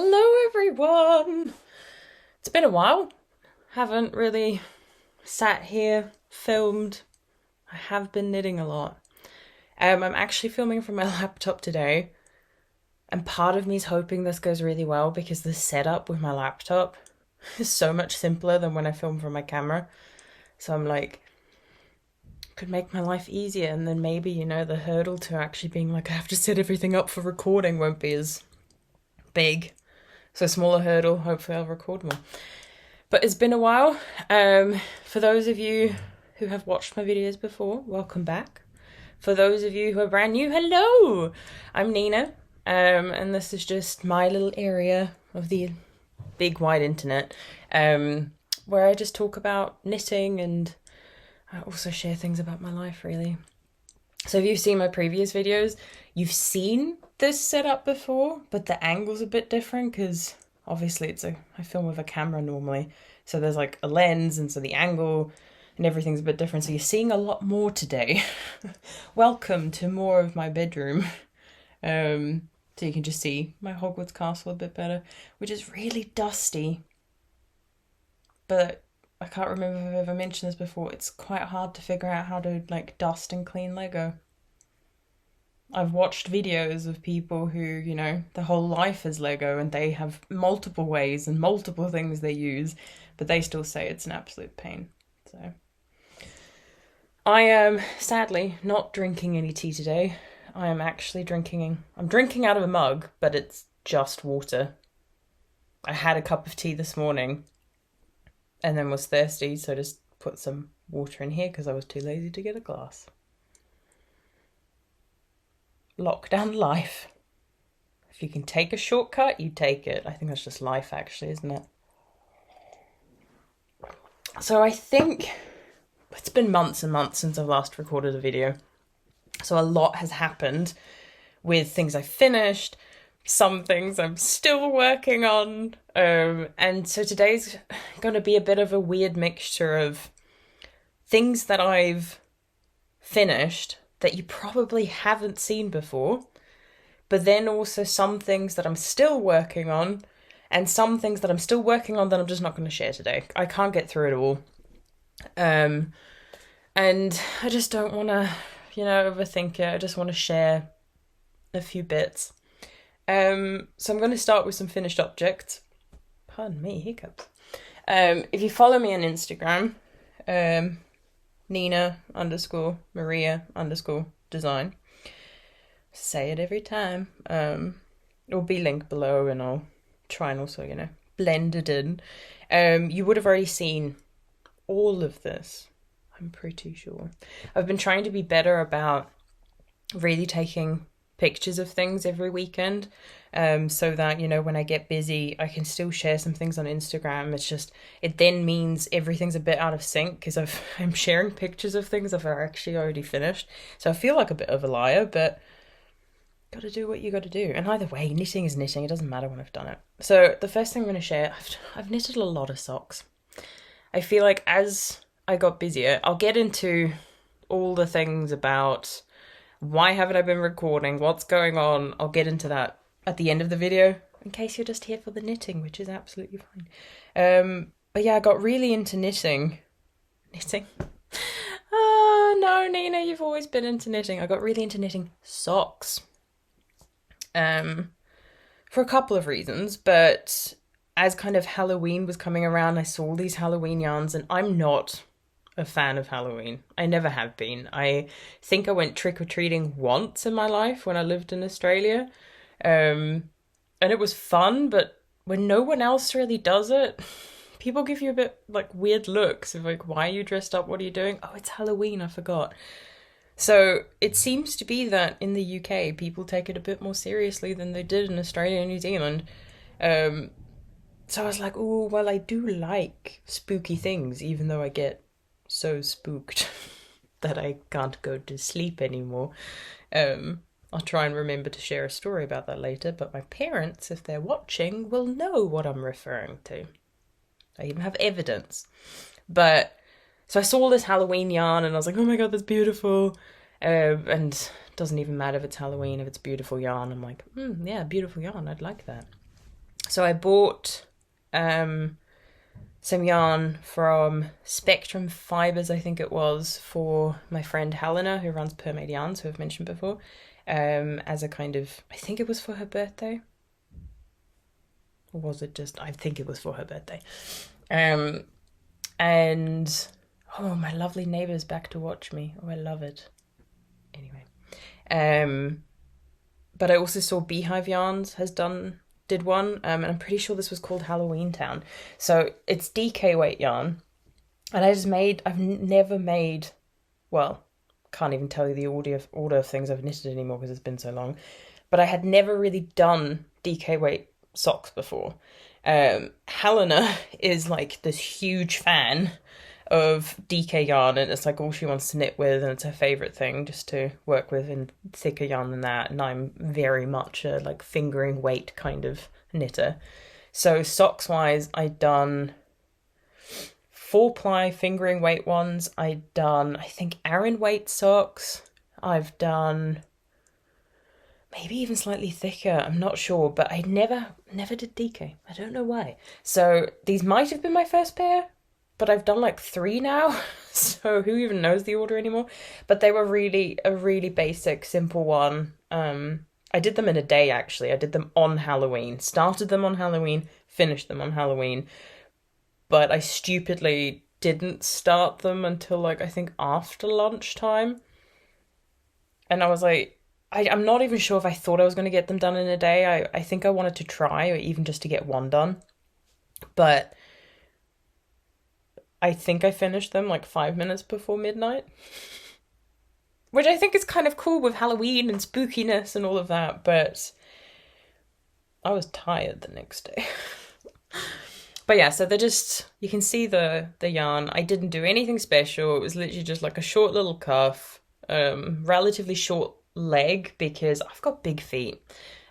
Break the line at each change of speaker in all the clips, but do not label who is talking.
Hello everyone! It's been a while. Haven't really sat here, filmed. I have been knitting a lot. I'm actually filming from my laptop today, and part of me is hoping this goes really well because the setup with my laptop is so much simpler than when I film from my camera. So I'm like, could make my life easier, and then maybe, you know, the hurdle to actually being like, I have to set everything up for recording won't be as big. So smaller hurdle, hopefully I'll record more. But it's been a while. For those of you who have watched my videos before, welcome back. For those of you who are brand new, hello! I'm Nina, and this is just my little area of the big wide internet, where I just talk about knitting, and I also share things about my life, really. So if you've seen my previous videos, you've seen this setup before, but the angle's a bit different because obviously I film with a camera normally, so there's like a lens, and so the angle and everything's a bit different, so you're seeing a lot more today. Welcome to more of my bedroom. So you can just see my Hogwarts castle a bit better, which is really dusty, but I can't remember if I've ever mentioned this before, it's quite hard to figure out how to like dust and clean Lego. I've watched videos of people who, you know, their whole life is Lego and they have multiple ways and multiple things they use, but they still say it's an absolute pain. So I am sadly not drinking any tea today. I am actually I'm drinking out of a mug, but it's just water. I had a cup of tea this morning and then was thirsty, so I just put some water in here because I was too lazy to get a glass. Lockdown life. If you can take a shortcut, you take it. I think that's just life, actually, isn't it? So I think it's been months and months since I've last recorded a video. So a lot has happened with things I finished, some things I'm still working on. And so today's going to be a bit of a weird mixture of things that I've finished that you probably haven't seen before, but then also some things that I'm still working on, and some things that I'm still working on that I'm just not going to share today. I can't get through it all. And I just don't want to, you know, overthink it. I just want to share a few bits. So I'm going to start with some finished objects. Pardon me, hiccups. If you follow me on Instagram, Nina_Maria_design. Say it every time. It'll be linked below, and I'll try and also, you know, blend it in. You would have already seen all of this, I'm pretty sure. I've been trying to be better about really taking pictures of things every weekend, so that, you know, when I get busy I can still share some things on Instagram. It's just, it then means everything's a bit out of sync because I'm sharing pictures of things that are actually already finished, so I feel like a bit of a liar, but gotta do what you gotta do. And either way, knitting is knitting, it doesn't matter when I've done it. So the first thing I'm going to share, I've knitted a lot of socks. I feel like as I got busier, I'll get into all the things about why haven't I been recording, what's going on. I'll get into that at the end of the video, in case you're just here for the knitting, which is absolutely fine. But yeah, I got really into knitting. Oh no, Nina, you've always been into knitting. I got really into knitting socks. For a couple of reasons, but as kind of Halloween was coming around, I saw these Halloween yarns, and I'm not a fan of Halloween. I never have been. I think I went trick-or-treating once in my life when I lived in Australia, and it was fun, but when no one else really does it, people give you a bit like weird looks of like, why are you dressed up, what are you doing? Oh, it's Halloween, I forgot. So it seems to be that in the UK people take it a bit more seriously than they did in Australia and New Zealand. So I was like, oh, well, I do like spooky things, even though I get so spooked that I can't go to sleep anymore. I'll try and remember to share a story about that later, but my parents, if they're watching, will know what I'm referring to. I even have evidence. But so I saw this Halloween yarn and I was like, oh my god, that's beautiful. And it doesn't even matter if it's Halloween, if it's beautiful yarn. I'm like, yeah, beautiful yarn, I'd like that. So I bought some yarn from Spectrum Fibres, I think it was, for my friend Helena, who runs Purrmaid Yarns, who I've mentioned before, as a kind of, I think it was for her birthday. Or was it just, I think it was for her birthday. And, oh, my lovely neighbour's back to watch me. Oh, I love it. Anyway. But I also saw Beehive Yarns did one, and I'm pretty sure this was called Halloween Town. So it's DK weight yarn, and I've never made, well, can't even tell you the order of things I've knitted anymore because it's been so long, but I had never really done DK weight socks before. Helena is like this huge fan of DK yarn, and it's like all she wants to knit with, and it's her favourite thing just to work with in thicker yarn than that, and I'm very much a like fingering weight kind of knitter. So socks wise, I'd done 4-ply fingering weight ones, I'd done I think Aran weight socks, I've done maybe even slightly thicker, I'm not sure, but I never did DK. I don't know why. So these might have been my first pair, but I've done like 3 now, so who even knows the order anymore? But they were a really basic, simple one. I did them in a day, actually. I did them on Halloween. Started them on Halloween, finished them on Halloween. But I stupidly didn't start them until like, I think after lunchtime. And I was like, I'm not even sure if I thought I was going to get them done in a day. I think I wanted to try, or even just to get one done. But I think I finished them like 5 minutes before midnight. Which I think is kind of cool with Halloween and spookiness and all of that, but I was tired the next day. But yeah, so they're just, you can see the yarn. I didn't do anything special. It was literally just like a short little cuff, relatively short leg because I've got big feet.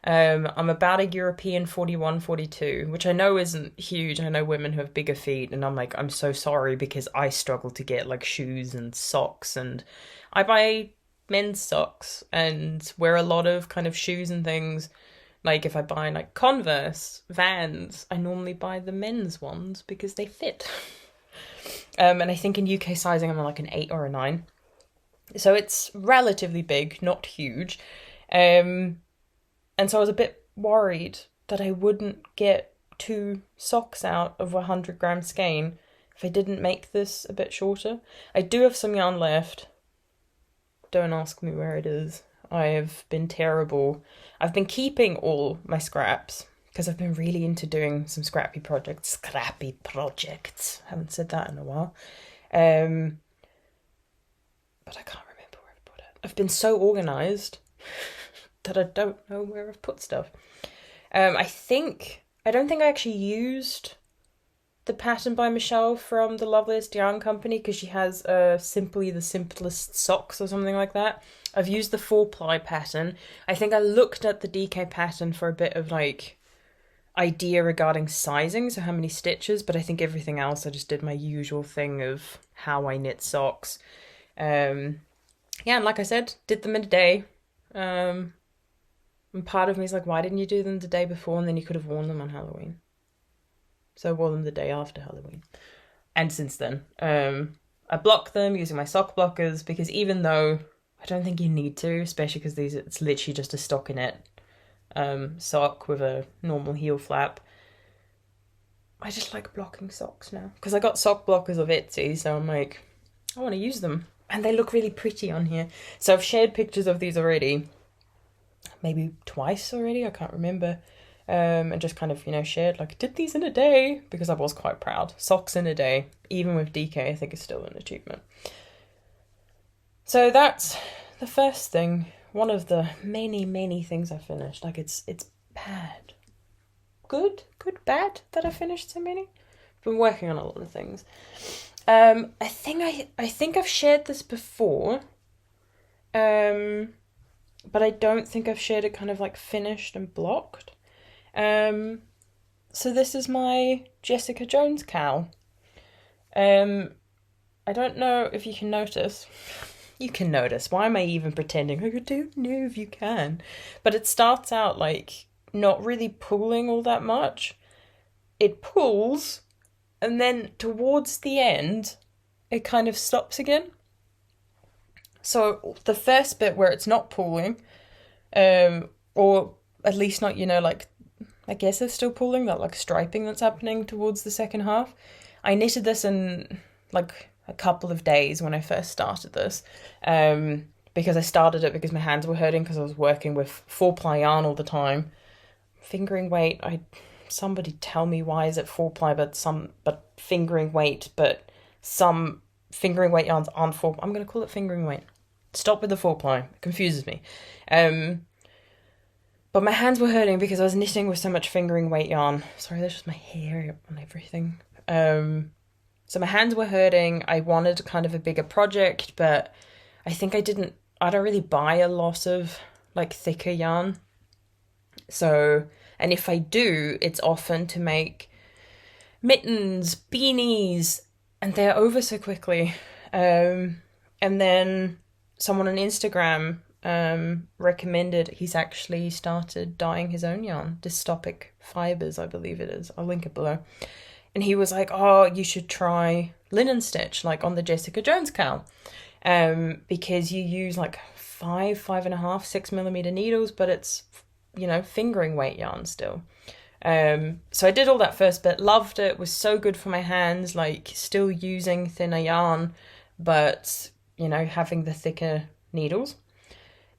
I'm about a European 41, 42, which I know isn't huge. I know women who have bigger feet, and I'm like, I'm so sorry because I struggle to get like shoes and socks, and I buy men's socks and wear a lot of kind of shoes and things. Like if I buy like Converse, Vans, I normally buy the men's ones because they fit. And I think in UK sizing I'm like an 8 or a 9. So it's relatively big, not huge. And so I was a bit worried that I wouldn't get 2 socks out of a 100-gram skein if I didn't make this a bit shorter. I do have some yarn left. Don't ask me where it is. I have been terrible. I've been keeping all my scraps because I've been really into doing some scrappy projects. Haven't said that in a while. But I can't remember where I've put it. I've been so organised that I don't know where I've put stuff. I don't think I actually used the pattern by Michelle from the Loveliest Yarn Company because she has Simply the Simplest Socks or something like that. I've used the 4-ply pattern. I think I looked at the DK pattern for a bit of like idea regarding sizing, so how many stitches, but I think everything else I just did my usual thing of how I knit socks. Yeah, and like I said, did them in a day. And part of me is like, why didn't you do them the day before and then you could have worn them on Halloween? So I wore them the day after Halloween. And since then, I block them using my sock blockers because even though I don't think you need to, especially because it's literally just a stockinette sock with a normal heel flap. I just like blocking socks now because I got sock blockers of Etsy, so I'm like, I want to use them. And they look really pretty on here. So I've shared pictures of these already. Maybe twice already, I can't remember. And just kind of, shared, like, did these in a day, because I was quite proud. Socks in a day, even with DK, I think is still an achievement. So that's the first thing, one of the many, many things I finished. Like, it's bad. Good, bad that I finished so many. I've been working on a lot of things. I think I've shared this before, but I don't think I've shared it kind of like finished and blocked. So this is my Jessica Jones cowl. I don't know if you can notice. You can notice. Why am I even pretending? I don't know if you can. But it starts out like not really pulling all that much. It pulls, and then towards the end, it kind of stops again. So the first bit where it's not pulling, or at least not, like, I guess it's still pulling, that like striping that's happening towards the second half. I knitted this in like a couple of days when I first started this, because I started it because my hands were hurting because I was working with 4-ply yarn all the time. Fingering weight, somebody tell me why is it 4-ply but fingering weight, but some fingering weight yarns aren't 4. I'm going to call it fingering weight. Stop with the 4-ply. It confuses me. But my hands were hurting because I was knitting with so much fingering weight yarn. Sorry, that's just my hair on everything. So my hands were hurting. I wanted kind of a bigger project, but I think I don't really buy a lot of like thicker yarn. So, and if I do, it's often to make mittens, beanies, and they're over so quickly. And then someone on Instagram recommended, he's actually started dyeing his own yarn, dystopic fibres, I believe it is. I'll link it below. And he was like, oh, you should try linen stitch, like on the Jessica Jones cowl, because you use like 5.5, 6mm needles, but it's, fingering weight yarn still. So I did all that first bit, loved it, was so good for my hands, like still using thinner yarn, but, having the thicker needles.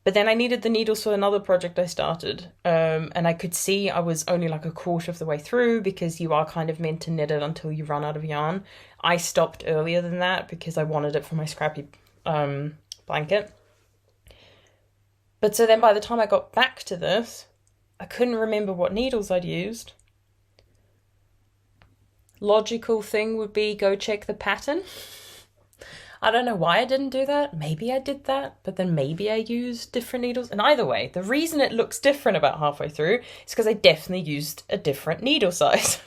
But then I needed the needles for another project I started, and I could see I was only like a quarter of the way through because you are kind of meant to knit it until you run out of yarn. I stopped earlier than that because I wanted it for my scrappy blanket. But so then by the time I got back to this, I couldn't remember what needles I'd used. Logical thing would be go check the pattern. I don't know why I didn't do that. Maybe I did that, but then maybe I used different needles. And either way, the reason it looks different about halfway through is because I definitely used a different needle size.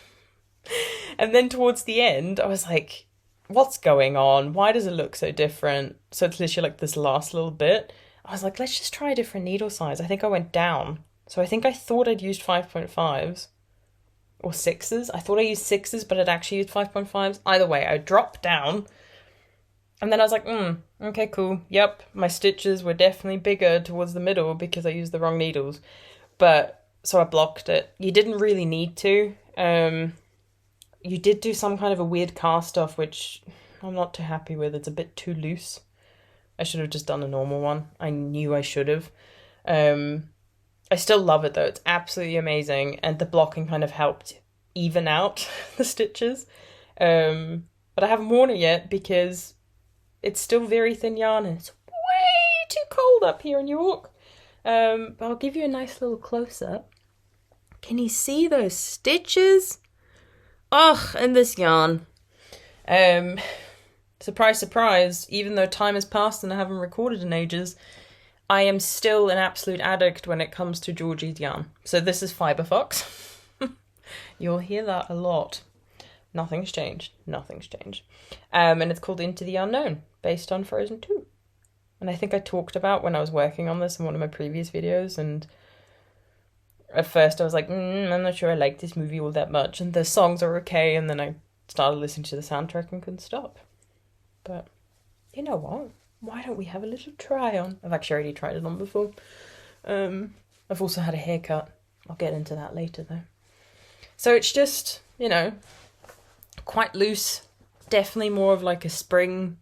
And then towards the end, I was like, what's going on? Why does it look so different? So it's literally like this last little bit. I was like, let's just try a different needle size. I think I went down. So I think I thought I'd used 5.5s or 6s. I thought I used 6s, but I'd actually used 5.5s. Either way, I dropped down. And then I was like, okay, cool. Yep, my stitches were definitely bigger towards the middle because I used the wrong needles. But, so I blocked it. You didn't really need to. You did do some kind of a weird cast off, which I'm not too happy with. It's a bit too loose. I should have just done a normal one. I knew I should have. I still love it though. It's absolutely amazing. And the blocking kind of helped even out the stitches. But I haven't worn it yet because it's still very thin yarn and it's way too cold up here in York. But I'll give you a nice little close-up. Can you see those stitches? Oh, and this yarn. Surprise, surprise, even though time has passed and I haven't recorded in ages, I am still an absolute addict when it comes to Georgie's yarn. So this is Fibre Fox. You'll hear that a lot. Nothing's changed. Nothing's changed. And it's called Into the Unknown, based on Frozen 2. And I think I talked about when I was working on this in one of my previous videos, and at first I was like, I'm not sure I like this movie all that much, and the songs are okay, and then I started listening to the soundtrack and couldn't stop. But you know what? Why don't we have a little try on? I've actually already tried it on before. I've also had a haircut. I'll get into that later though. So it's just, quite loose. Definitely more of like a spring,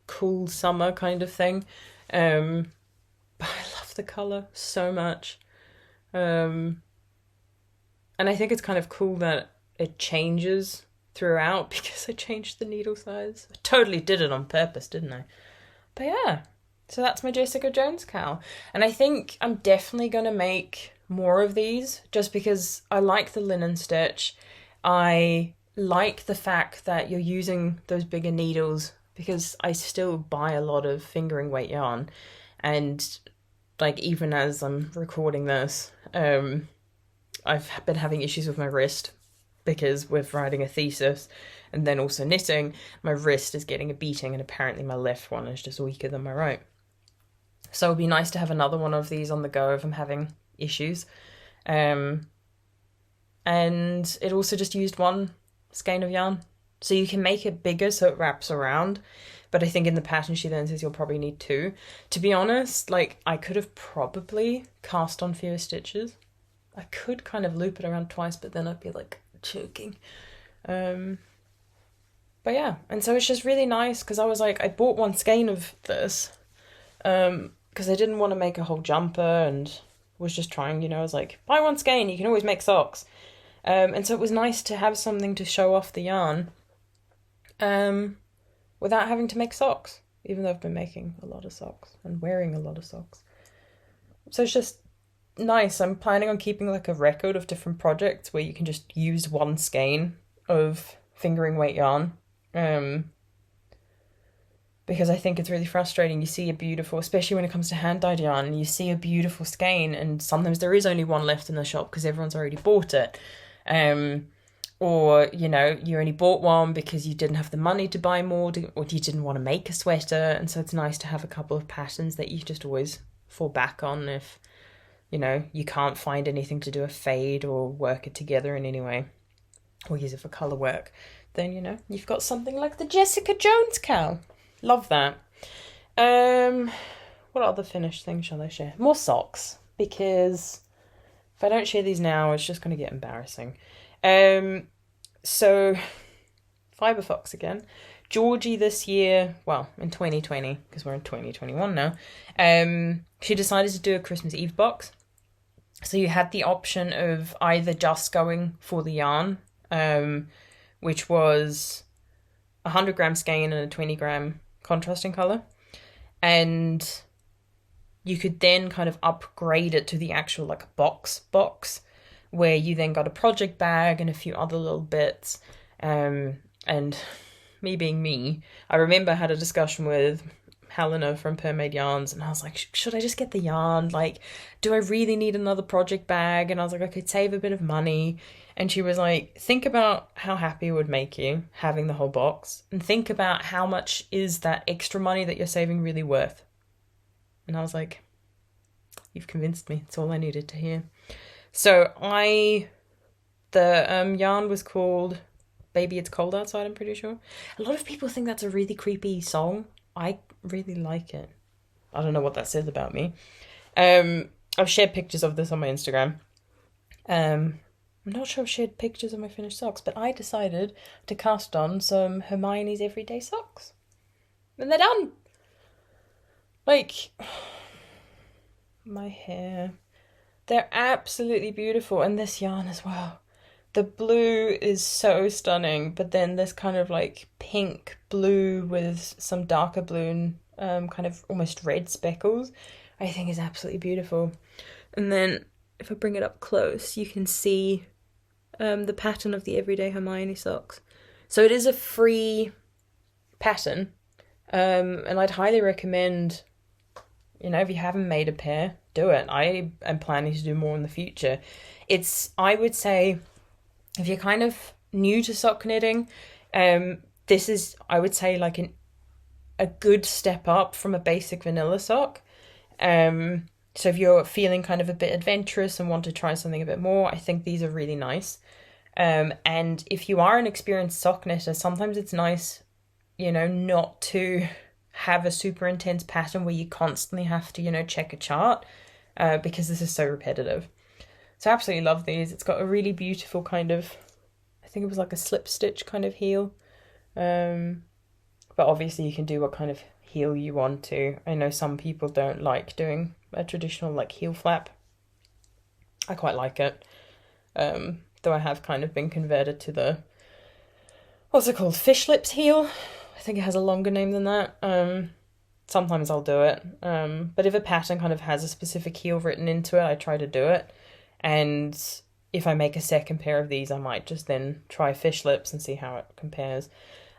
cool summer kind of thing. But I love the colour so much. And I think it's kind of cool that it changes throughout because I changed the needle size. I totally did it on purpose, didn't I? But yeah, so that's my Jessica Jones cowl. And I think I'm definitely going to make more of these just because I like the linen stitch. I like the fact that you're using those bigger needles because I still buy a lot of fingering weight yarn. And like even as I'm recording this, I've been having issues with my wrist because with writing a thesis and then also knitting, my wrist is getting a beating and apparently my left one is just weaker than my right. So it'd be nice to have another one of these on the go if I'm having issues. And it also just used one skein of yarn. So you can make it bigger so it wraps around. But I think in the pattern she then says you'll probably need 2. To be honest, like, I could have probably cast on fewer stitches. I could kind of loop it around twice, but then I'd be like choking. But yeah, and so it's just really nice because I was like, I bought one skein of this because I didn't want to make a whole jumper and was just trying, you know, I was like, buy one skein, you can always make socks. And so it was nice to have something to show off the yarn without having to make socks, even though I've been making a lot of socks and wearing a lot of socks. So it's just nice. I'm planning on keeping like a record of different projects where you can just use one skein of fingering weight yarn. Because I think it's really frustrating. You see a beautiful, especially when it comes to hand-dyed yarn, you see a beautiful skein and sometimes there is only one left in the shop because everyone's already bought it. Or, you know, you only bought one because you didn't have the money to buy more, or you didn't want to make a sweater. And so it's nice to have a couple of patterns that you just always fall back on if, you know, you can't find anything to do a fade or work it together in any way, or use it for colour work. Then, you know, you've got something like the Jessica Jones cowl. Love that. What other finished things shall I share? More socks, because if I don't share these now, it's just going to get embarrassing. So, Fibre Fox again. Georgie this year, well, in 2020, because we're in 2021 now, she decided to do a Christmas Eve box. So you had the option of either just going for the yarn, which was 100 gram skein and a 20 gram contrasting colour. And you could then kind of upgrade it to the actual like box, where you then got a project bag and a few other little bits. And me being me, I remember I had a discussion with Helena from Purrmaid Yarns, and I was like, should I just get the yarn? Like, do I really need another project bag? And I was like, I could save a bit of money. And she was like, think about how happy it would make you having the whole box, and think about how much is that extra money that you're saving really worth. And I was like, you've convinced me. It's all I needed to hear. So the yarn was called Baby It's Cold Outside, I'm pretty sure. A lot of people think that's a really creepy song. I really like it. I don't know what that says about me. I've shared pictures of this on my Instagram. I'm not sure I've shared pictures of my finished socks, but I decided to cast on some Hermione's Everyday Socks. And they're done! Like, my hair. They're absolutely beautiful, and this yarn as well. The blue is so stunning, but then this kind of like pink blue with some darker blue and kind of almost red speckles, I think is absolutely beautiful. And then if I bring it up close, you can see the pattern of the Everyday Hermione socks. So it is a free pattern, and I'd highly recommend, you know, if you haven't made a pair, do it. I am planning to do more in the future. I would say, if you're kind of new to sock knitting, this is, I would say, like a good step up from a basic vanilla sock. So if you're feeling kind of a bit adventurous and want to try something a bit more, I think these are really nice. And if you are an experienced sock knitter, sometimes it's nice, you know, not to have a super intense pattern where you constantly have to, you know, check a chart, because this is so repetitive. So I absolutely love these. It's got a really beautiful kind of, I think it was like a slip stitch kind of heel. But obviously you can do what kind of heel you want to. I know some people don't like doing a traditional like heel flap. I quite like it. Though I have kind of been converted to the, what's it called? Fish lips heel. I think it has a longer name than that. Sometimes I'll do it. But if a pattern kind of has a specific heel written into it, I try to do it. And if I make a second pair of these, I might just then try fish lips and see how it compares.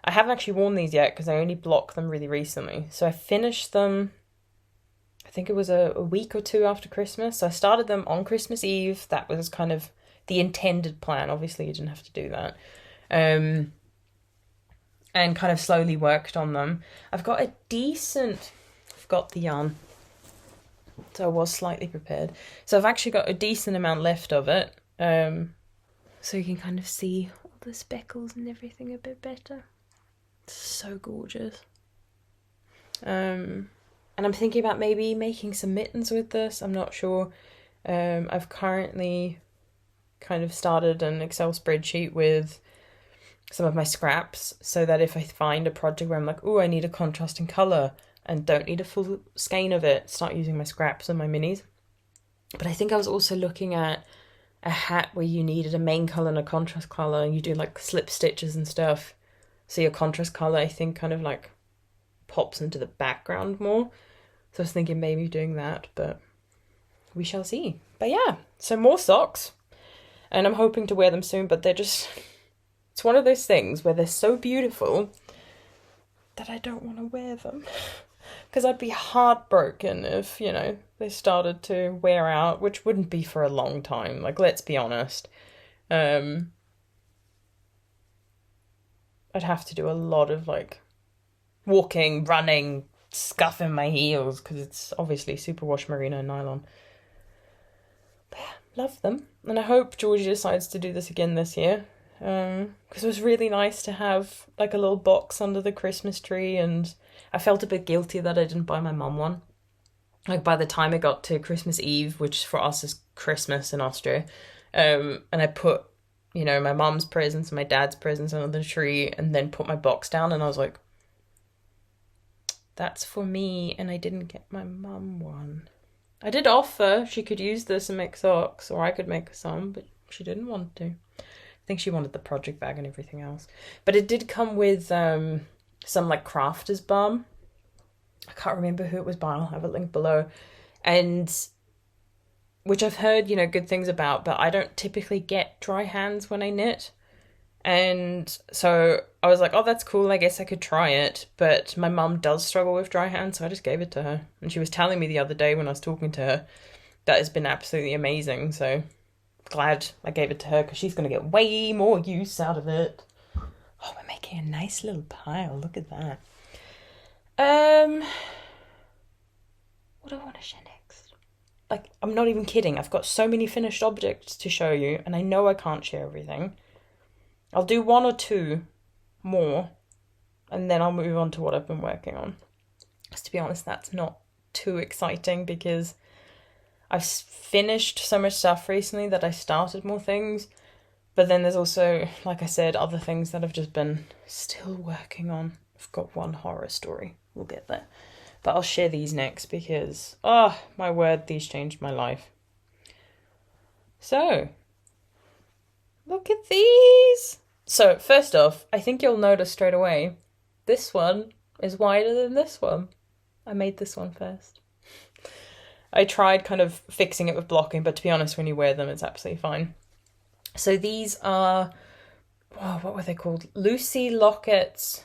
I haven't actually worn these yet because I only blocked them really recently. So I finished them, I think it was a week or two after Christmas. So I started them on Christmas Eve. That was kind of the intended plan. Obviously, you didn't have to do that. And kind of slowly worked on them. I've got the yarn. So I was slightly prepared. So I've actually got a decent amount left of it. So you can kind of see all the speckles and everything a bit better. It's so gorgeous. And I'm thinking about maybe making some mittens with this. I'm not sure. I've currently kind of started an Excel spreadsheet with some of my scraps so that if I find a project where I'm like, oh, I need a contrasting colour and don't need a full skein of it, start using my scraps and my minis. But I think I was also looking at a hat where you needed a main colour and a contrast colour, and you do like slip stitches and stuff. So your contrast colour, I think, kind of like pops into the background more. So I was thinking maybe doing that, but we shall see. But yeah, so more socks. And I'm hoping to wear them soon, but they're just... It's one of those things where they're so beautiful that I don't want to wear them. Because I'd be heartbroken if, you know, they started to wear out, which wouldn't be for a long time. Like, let's be honest. I'd have to do a lot of, like, walking, running, scuffing my heels, because it's obviously superwash merino and nylon. But yeah, love them. And I hope Georgie decides to do this again this year. Because it was really nice to have like a little box under the Christmas tree, and I felt a bit guilty that I didn't buy my mum one. Like by the time it got to Christmas Eve, which for us is Christmas in Austria, and I put, you know, my mum's presents and my dad's presents under the tree, and then put my box down, and I was like, that's for me, and I didn't get my mum one. I did offer she could use this and make socks, or I could make some, but she didn't want to. I think she wanted the project bag and everything else. But it did come with some like crafter's balm. I can't remember who it was by. I'll have a link below. And which I've heard, you know, good things about, but I don't typically get dry hands when I knit. And so I was like, oh, that's cool. I guess I could try it. But my mum does struggle with dry hands, so I just gave it to her. And she was telling me the other day when I was talking to her that it's been absolutely amazing. So glad I gave it to her because she's going to get way more use out of it. Oh, we're making a nice little pile. Look at that. What do I want to share next? Like, I'm not even kidding. I've got so many finished objects to show you, and I know I can't share everything. I'll do one or two more, and then I'll move on to what I've been working on. Because to be honest, that's not too exciting because I've finished so much stuff recently that I started more things. But then there's also, like I said, other things that I've just been still working on. I've got one horror story. We'll get there. But I'll share these next because, oh, my word, these changed my life. So, look at these. So, first off, I think you'll notice straight away, this one is wider than this one. I made this one first. I tried kind of fixing it with blocking, but to be honest, when you wear them, it's absolutely fine. So these are, oh, what were they called? Lucy Locket's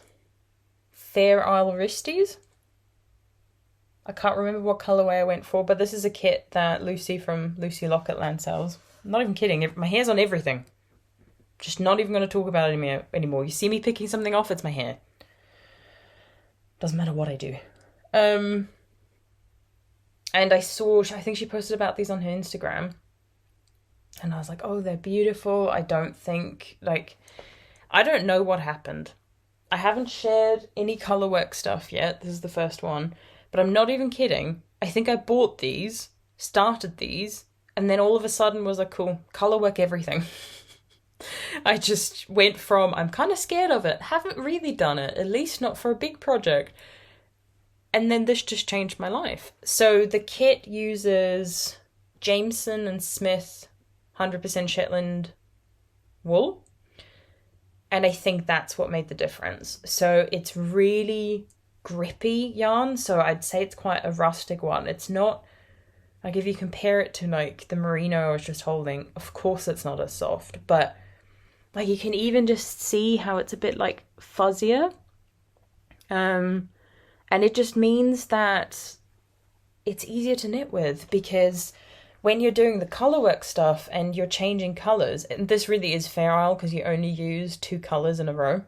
Fair Isle Wristies. I can't remember what colourway I went for, but this is a kit that Lucy from Lucy Locket Land sells. I'm not even kidding. My hair's on everything. Just not even going to talk about it anymore. You see me picking something off, it's my hair. Doesn't matter what I do. And I think she posted about these on her Instagram. And I was like, oh, they're beautiful. I don't know what happened. I haven't shared any colourwork stuff yet. This is the first one. But I'm not even kidding. I think I bought these, started these, and then all of a sudden was like, cool, colourwork everything. I just went from, I'm kind of scared of it, haven't really done it, at least not for a big project. And then this just changed my life. So the kit uses Jamieson Smith 100% Shetland Wool. And I think that's what made the difference. So it's really grippy yarn. So I'd say it's quite a rustic one. It's not, like if you compare it to like the merino I was just holding, of course it's not as soft. But like you can even just see how it's a bit like fuzzier. And it just means that it's easier to knit with because when you're doing the colourwork stuff and you're changing colours, and this really is Fair Isle because you only use 2 colours in a row.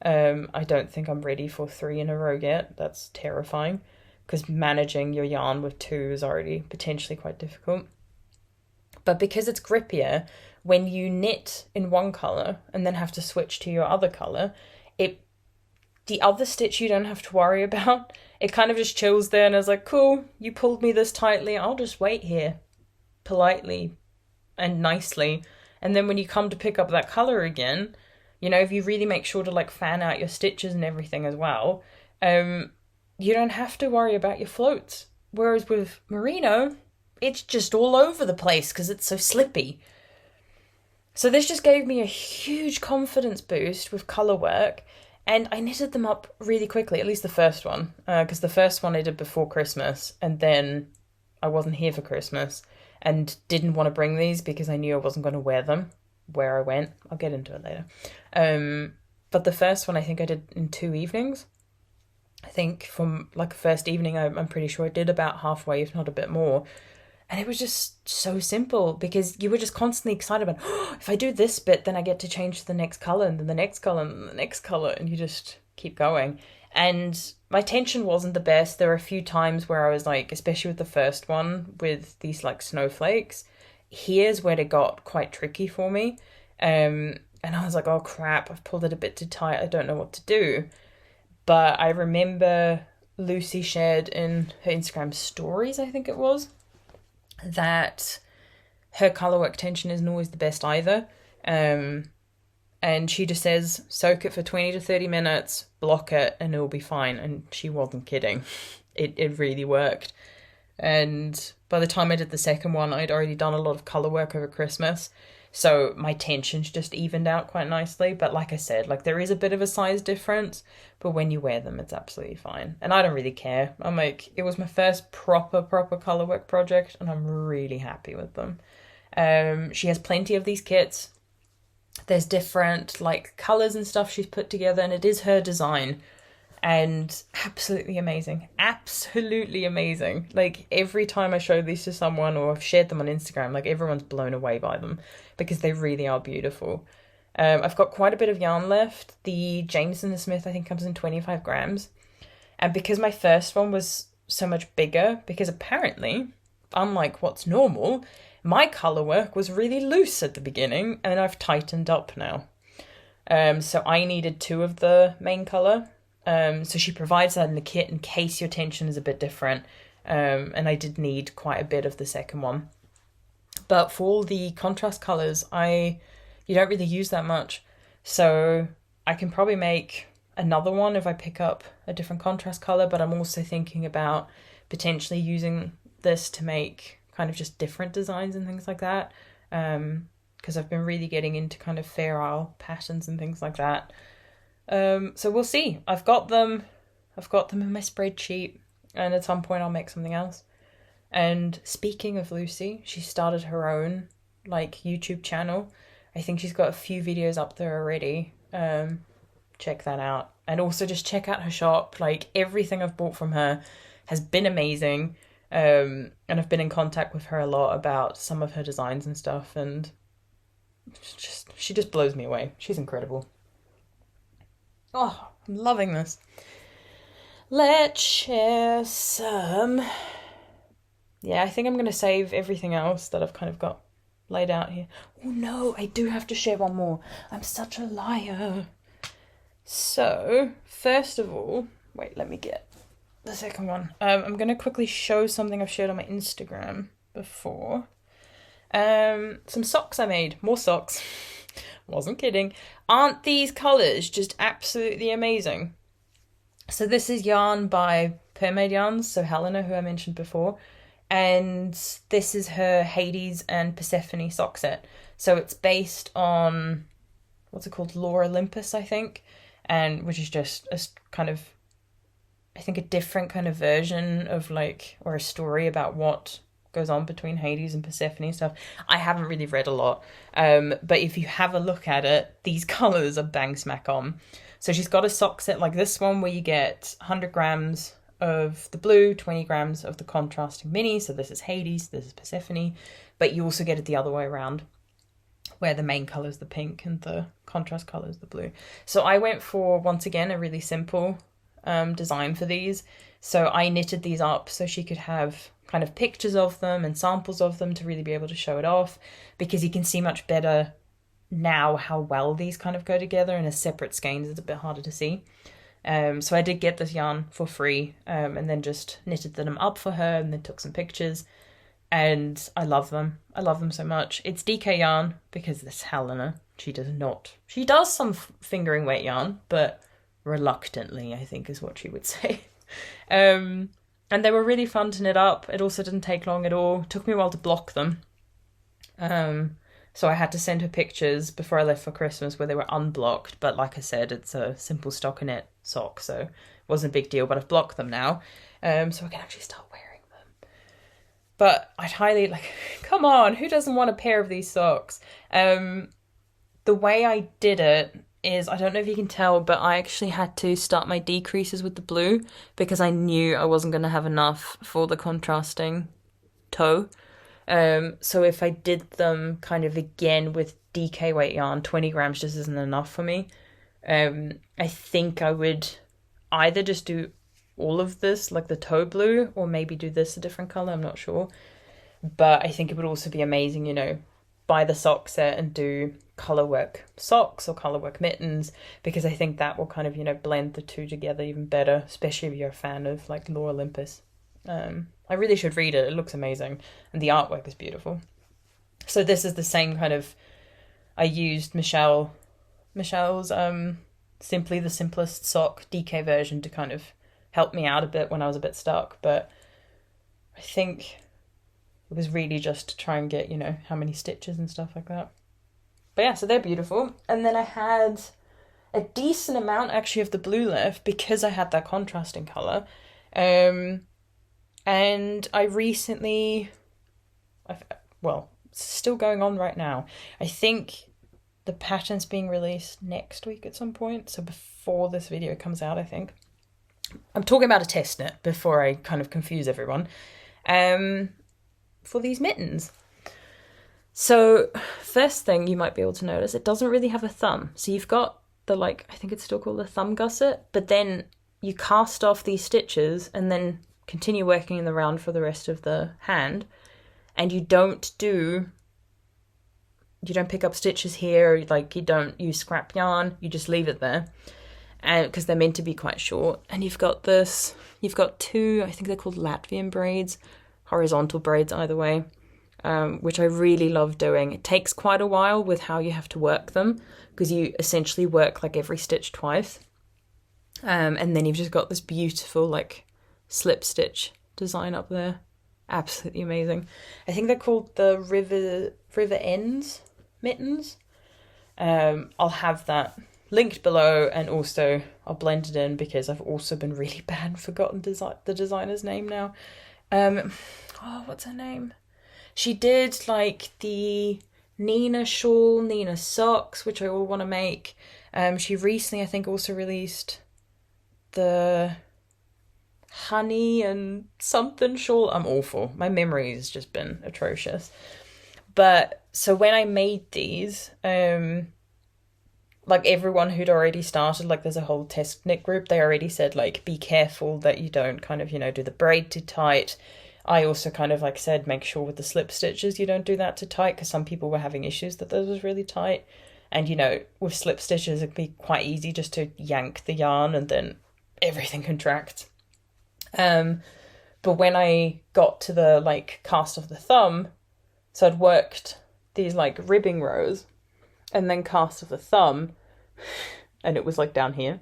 I don't think I'm ready for 3 in a row yet. That's terrifying. because managing your yarn with 2 is already potentially quite difficult. But because it's grippier, when you knit in one colour and then have to switch to your other colour, the other stitch you don't have to worry about. It kind of just chills there and is like, cool, you pulled me this tightly, I'll just wait here politely and nicely. And then when you come to pick up that colour again, you know, if you really make sure to like fan out your stitches and everything as well, you don't have to worry about your floats. Whereas with merino, it's just all over the place because it's so slippy. So this just gave me a huge confidence boost with colour work, and I knitted them up really quickly, at least the first one, because the first one I did before Christmas, and then I wasn't here for Christmas and didn't want to bring these because I knew I wasn't going to wear them where I went. I'll get into it later. But the first one I think I did in 2 evenings. I think from like the first evening, I'm pretty sure I did about halfway, if not a bit more. And it was just so simple because you were just constantly excited about, oh, if I do this bit, then I get to change to the next colour and then the next colour and the next colour, and you just keep going. And my tension wasn't the best. There were a few times where I was like, especially with the first one with these like snowflakes, here's where it got quite tricky for me. And I was like, oh crap, I've pulled it a bit too tight. I don't know what to do. But I remember Lucy shared in her Instagram stories, I think it was, that her colourwork tension isn't always the best either. And she just says, soak it for 20 to 30 minutes, block it, and it'll be fine. And she wasn't kidding. It really worked. And by the time I did the second one, I'd already done a lot of colourwork over Christmas. So my tensions just evened out quite nicely. But like I said, like there is a bit of a size difference, but when you wear them, it's absolutely fine. And I don't really care. I'm like, it was my first proper colourwork project, and I'm really happy with them. She has plenty of these kits. There's different like colours and stuff she's put together, and it is her design. And absolutely amazing. Absolutely amazing. Like every time I show these to someone or I've shared them on Instagram, like everyone's blown away by them because they really are beautiful. I've got quite a bit of yarn left. The Jamieson Smith I think comes in 25 grams. And because my first one was so much bigger, because apparently, unlike what's normal, my colour work was really loose at the beginning and I've tightened up now. So I needed 2 of the main colour. So she provides that in the kit in case your tension is a bit different. And I did need quite a bit of the second one. But for all the contrast colours, you don't really use that much. So I can probably make another one if I pick up a different contrast colour, but I'm also thinking about potentially using this to make kind of just different designs and things like that. Because I've been really getting into kind of Fair Isle patterns and things like that. So we'll see. I've got them in my spreadsheet, and at some point I'll make something else. And speaking of Lucy, she started her own like YouTube channel. I think she's got a few videos up there already. Check that out. And also just check out her shop. Like everything I've bought from her has been amazing. And I've been in contact with her a lot about some of her designs and stuff, and she just blows me away. She's incredible. Oh, I'm loving this. Let's share some. Yeah, I think I'm going to save everything else that I've kind of got laid out here. Oh no, I do have to share one more. I'm such a liar. So, first of all, wait, let me get the second one. I'm going to quickly show something I've shared on my Instagram before. Some socks I made. More socks. Wasn't kidding. Aren't these colours just absolutely amazing? So this is yarn by Purrmaid yarns, so Helena, who I mentioned before. And this is her Hades and Persephone sock set. So it's based on, what's it called? Lore Olympus, I think. And which is just a kind of, I think a different kind of version of like, or a story about what goes on between Hades and Persephone and stuff. I haven't really read a lot, but if you have a look at it, these colours are bang smack on. So she's got a sock set like this one where you get 100 grams of the blue, 20 grams of the contrasting mini. So this is Hades, this is Persephone, but you also get it the other way around, where the main colour is the pink and the contrast colour is the blue. So I went for, once again, a really simple design for these. So I knitted these up so she could have kind of pictures of them and samples of them to really be able to show it off, because you can see much better now how well these kind of go together, and as separate skeins it's a bit harder to see. So I did get this yarn for free, and then just knitted them up for her and then took some pictures, and I love them. I love them so much. It's DK yarn because this Helena, she does some fingering weight yarn, but reluctantly, I think is what she would say. And they were really fun to knit up. It also didn't take long at all. It took me a while to block them. So I had to send her pictures before I left for Christmas where they were unblocked. But like I said, it's a simple stockinette sock, so it wasn't a big deal. But I've blocked them now, so I can actually start wearing them. But I'd highly, come on, who doesn't want a pair of these socks? The way I did it is, I don't know if you can tell, but I actually had to start my decreases with the blue because I knew I wasn't going to have enough for the contrasting toe. So if I did them kind of again with DK weight yarn, 20 grams just isn't enough for me. I think I would either just do all of this, like the toe blue, or maybe do this a different colour, I'm not sure. But I think it would also be amazing, buy the sock set and do colourwork socks or colourwork mittens, because I think that will kind of, blend the two together even better, especially if you're a fan of like Lore Olympus. I really should read it. It looks amazing. And the artwork is beautiful. So this is the same kind of, I used Michelle's Simply the Simplest Sock DK version to kind of help me out a bit when I was a bit stuck. But I think it was really just to try and get, how many stitches and stuff like that. But yeah, so they're beautiful. And then I had a decent amount actually of the blue left because I had that contrasting colour. And I recently, it's still going on right now. I think the pattern's being released next week at some point. So before this video comes out, I think. I'm talking about a test knit before I kind of confuse everyone. For these mittens. So first thing you might be able to notice, it doesn't really have a thumb. So you've got the I think it's still called a thumb gusset, but then you cast off these stitches and then continue working in the round for the rest of the hand, and you don't pick up stitches here, you don't use scrap yarn, you just leave it there, and because they're meant to be quite short. And you've got two, I think they're called Latvian braids, horizontal braids either way, which I really love doing. It takes quite a while with how you have to work them, because you essentially work every stitch twice, and then you've just got this beautiful slip stitch design up there. Absolutely amazing. I think they're called the River Ends mittens. I'll have that linked below, and also I'll blend it in because I've also been really bad and forgotten the designer's name now. What's her name? She did the Nina shawl, Nina socks, which I all want to make. She recently, I think, also released the honey and something shawl. I'm awful. My memory has just been atrocious. But so when I made these, everyone who'd already started, there's a whole test knit group, they already said be careful that you don't kind of do the braid too tight. I also kind of said make sure with the slip stitches you don't do that too tight, because some people were having issues that those was really tight, and with slip stitches it'd be quite easy just to yank the yarn and then everything contracts. But when I got to the cast of the thumb, so I'd worked these ribbing rows and then cast of the thumb, and it was down here,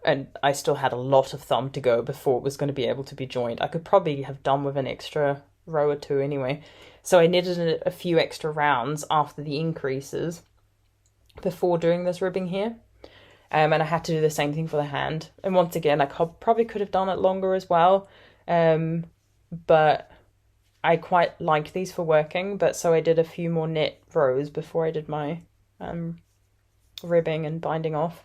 and I still had a lot of thumb to go before it was going to be able to be joined. I could probably have done with an extra row or two anyway. So I knitted a few extra rounds after the increases before doing this ribbing here. And I had to do the same thing for the hand. And once again, I probably could have done it longer as well. But I quite like these for working. But so I did a few more knit rows before I did my ribbing and binding off.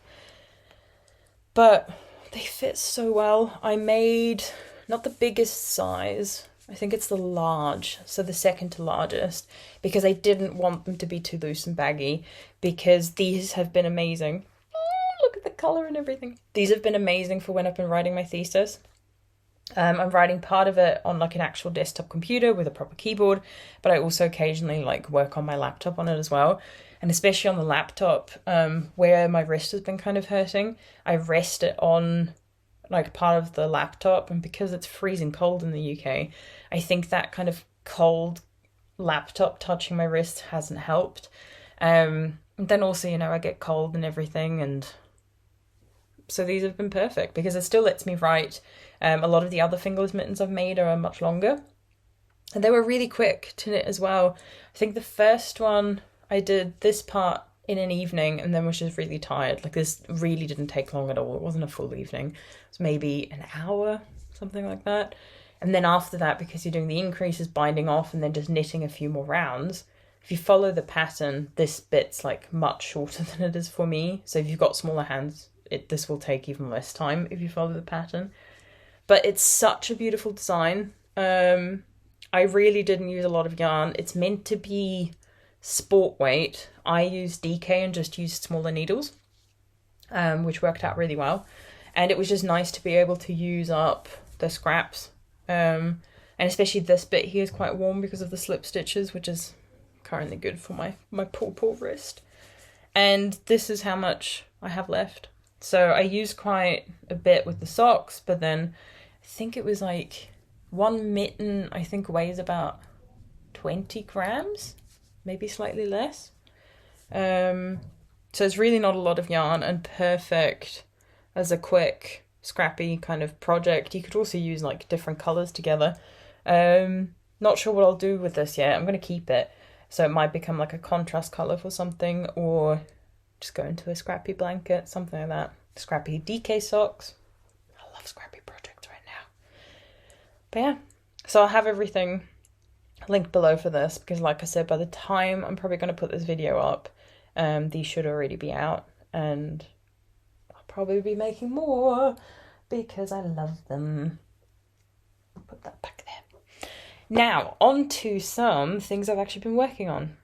But they fit so well. I made not the biggest size. I think it's the large, so the second to largest, because I didn't want them to be too loose and baggy, because these have been amazing. Oh, look at the colour and everything. These have been amazing for when I've been writing my thesis. I'm writing part of it on like an actual desktop computer with a proper keyboard, but I also occasionally like work on my laptop on it as well. And especially on the laptop, where my wrist has been kind of hurting, I rest it on like part of the laptop, and because it's freezing cold in the UK, I think that kind of cold laptop touching my wrist hasn't helped. And then also, you know, I get cold and everything, and so these have been perfect because it still lets me write. A lot of the other fingerless mittens I've made are much longer, and they were really quick to knit as well. I think the first one I did this part in an evening and then was just really tired. Like, this really didn't take long at all. It wasn't a full evening. It was maybe an hour, something like that. And then after that, because you're doing the increases, binding off, and then just knitting a few more rounds, if you follow the pattern, this bit's like much shorter than it is for me. So if you've got smaller hands, this will take even less time if you follow the pattern. But it's such a beautiful design. I really didn't use a lot of yarn. It's meant to be sport weight. I used DK and just used smaller needles, which worked out really well. And it was just nice to be able to use up the scraps. And especially this bit here is quite warm because of the slip stitches, which is currently good for my poor wrist. And this is how much I have left. So I used quite a bit with the socks, but then I think it was like one mitten, I think, weighs about 20 grams, maybe slightly less. So it's really not a lot of yarn and perfect as a quick, scrappy kind of project. You could also use like different colours together. Not sure what I'll do with this yet. I'm going to keep it. So it might become like a contrast colour for something, or just go into a scrappy blanket, something like that. Scrappy DK socks. I love scrappy projects right now. But yeah, so I'll have everything linked below for this, because like I said, by the time I'm probably going to put this video up, these should already be out, and I'll probably be making more because I love them. I'll put that back there. Now, on to some things I've actually been working on.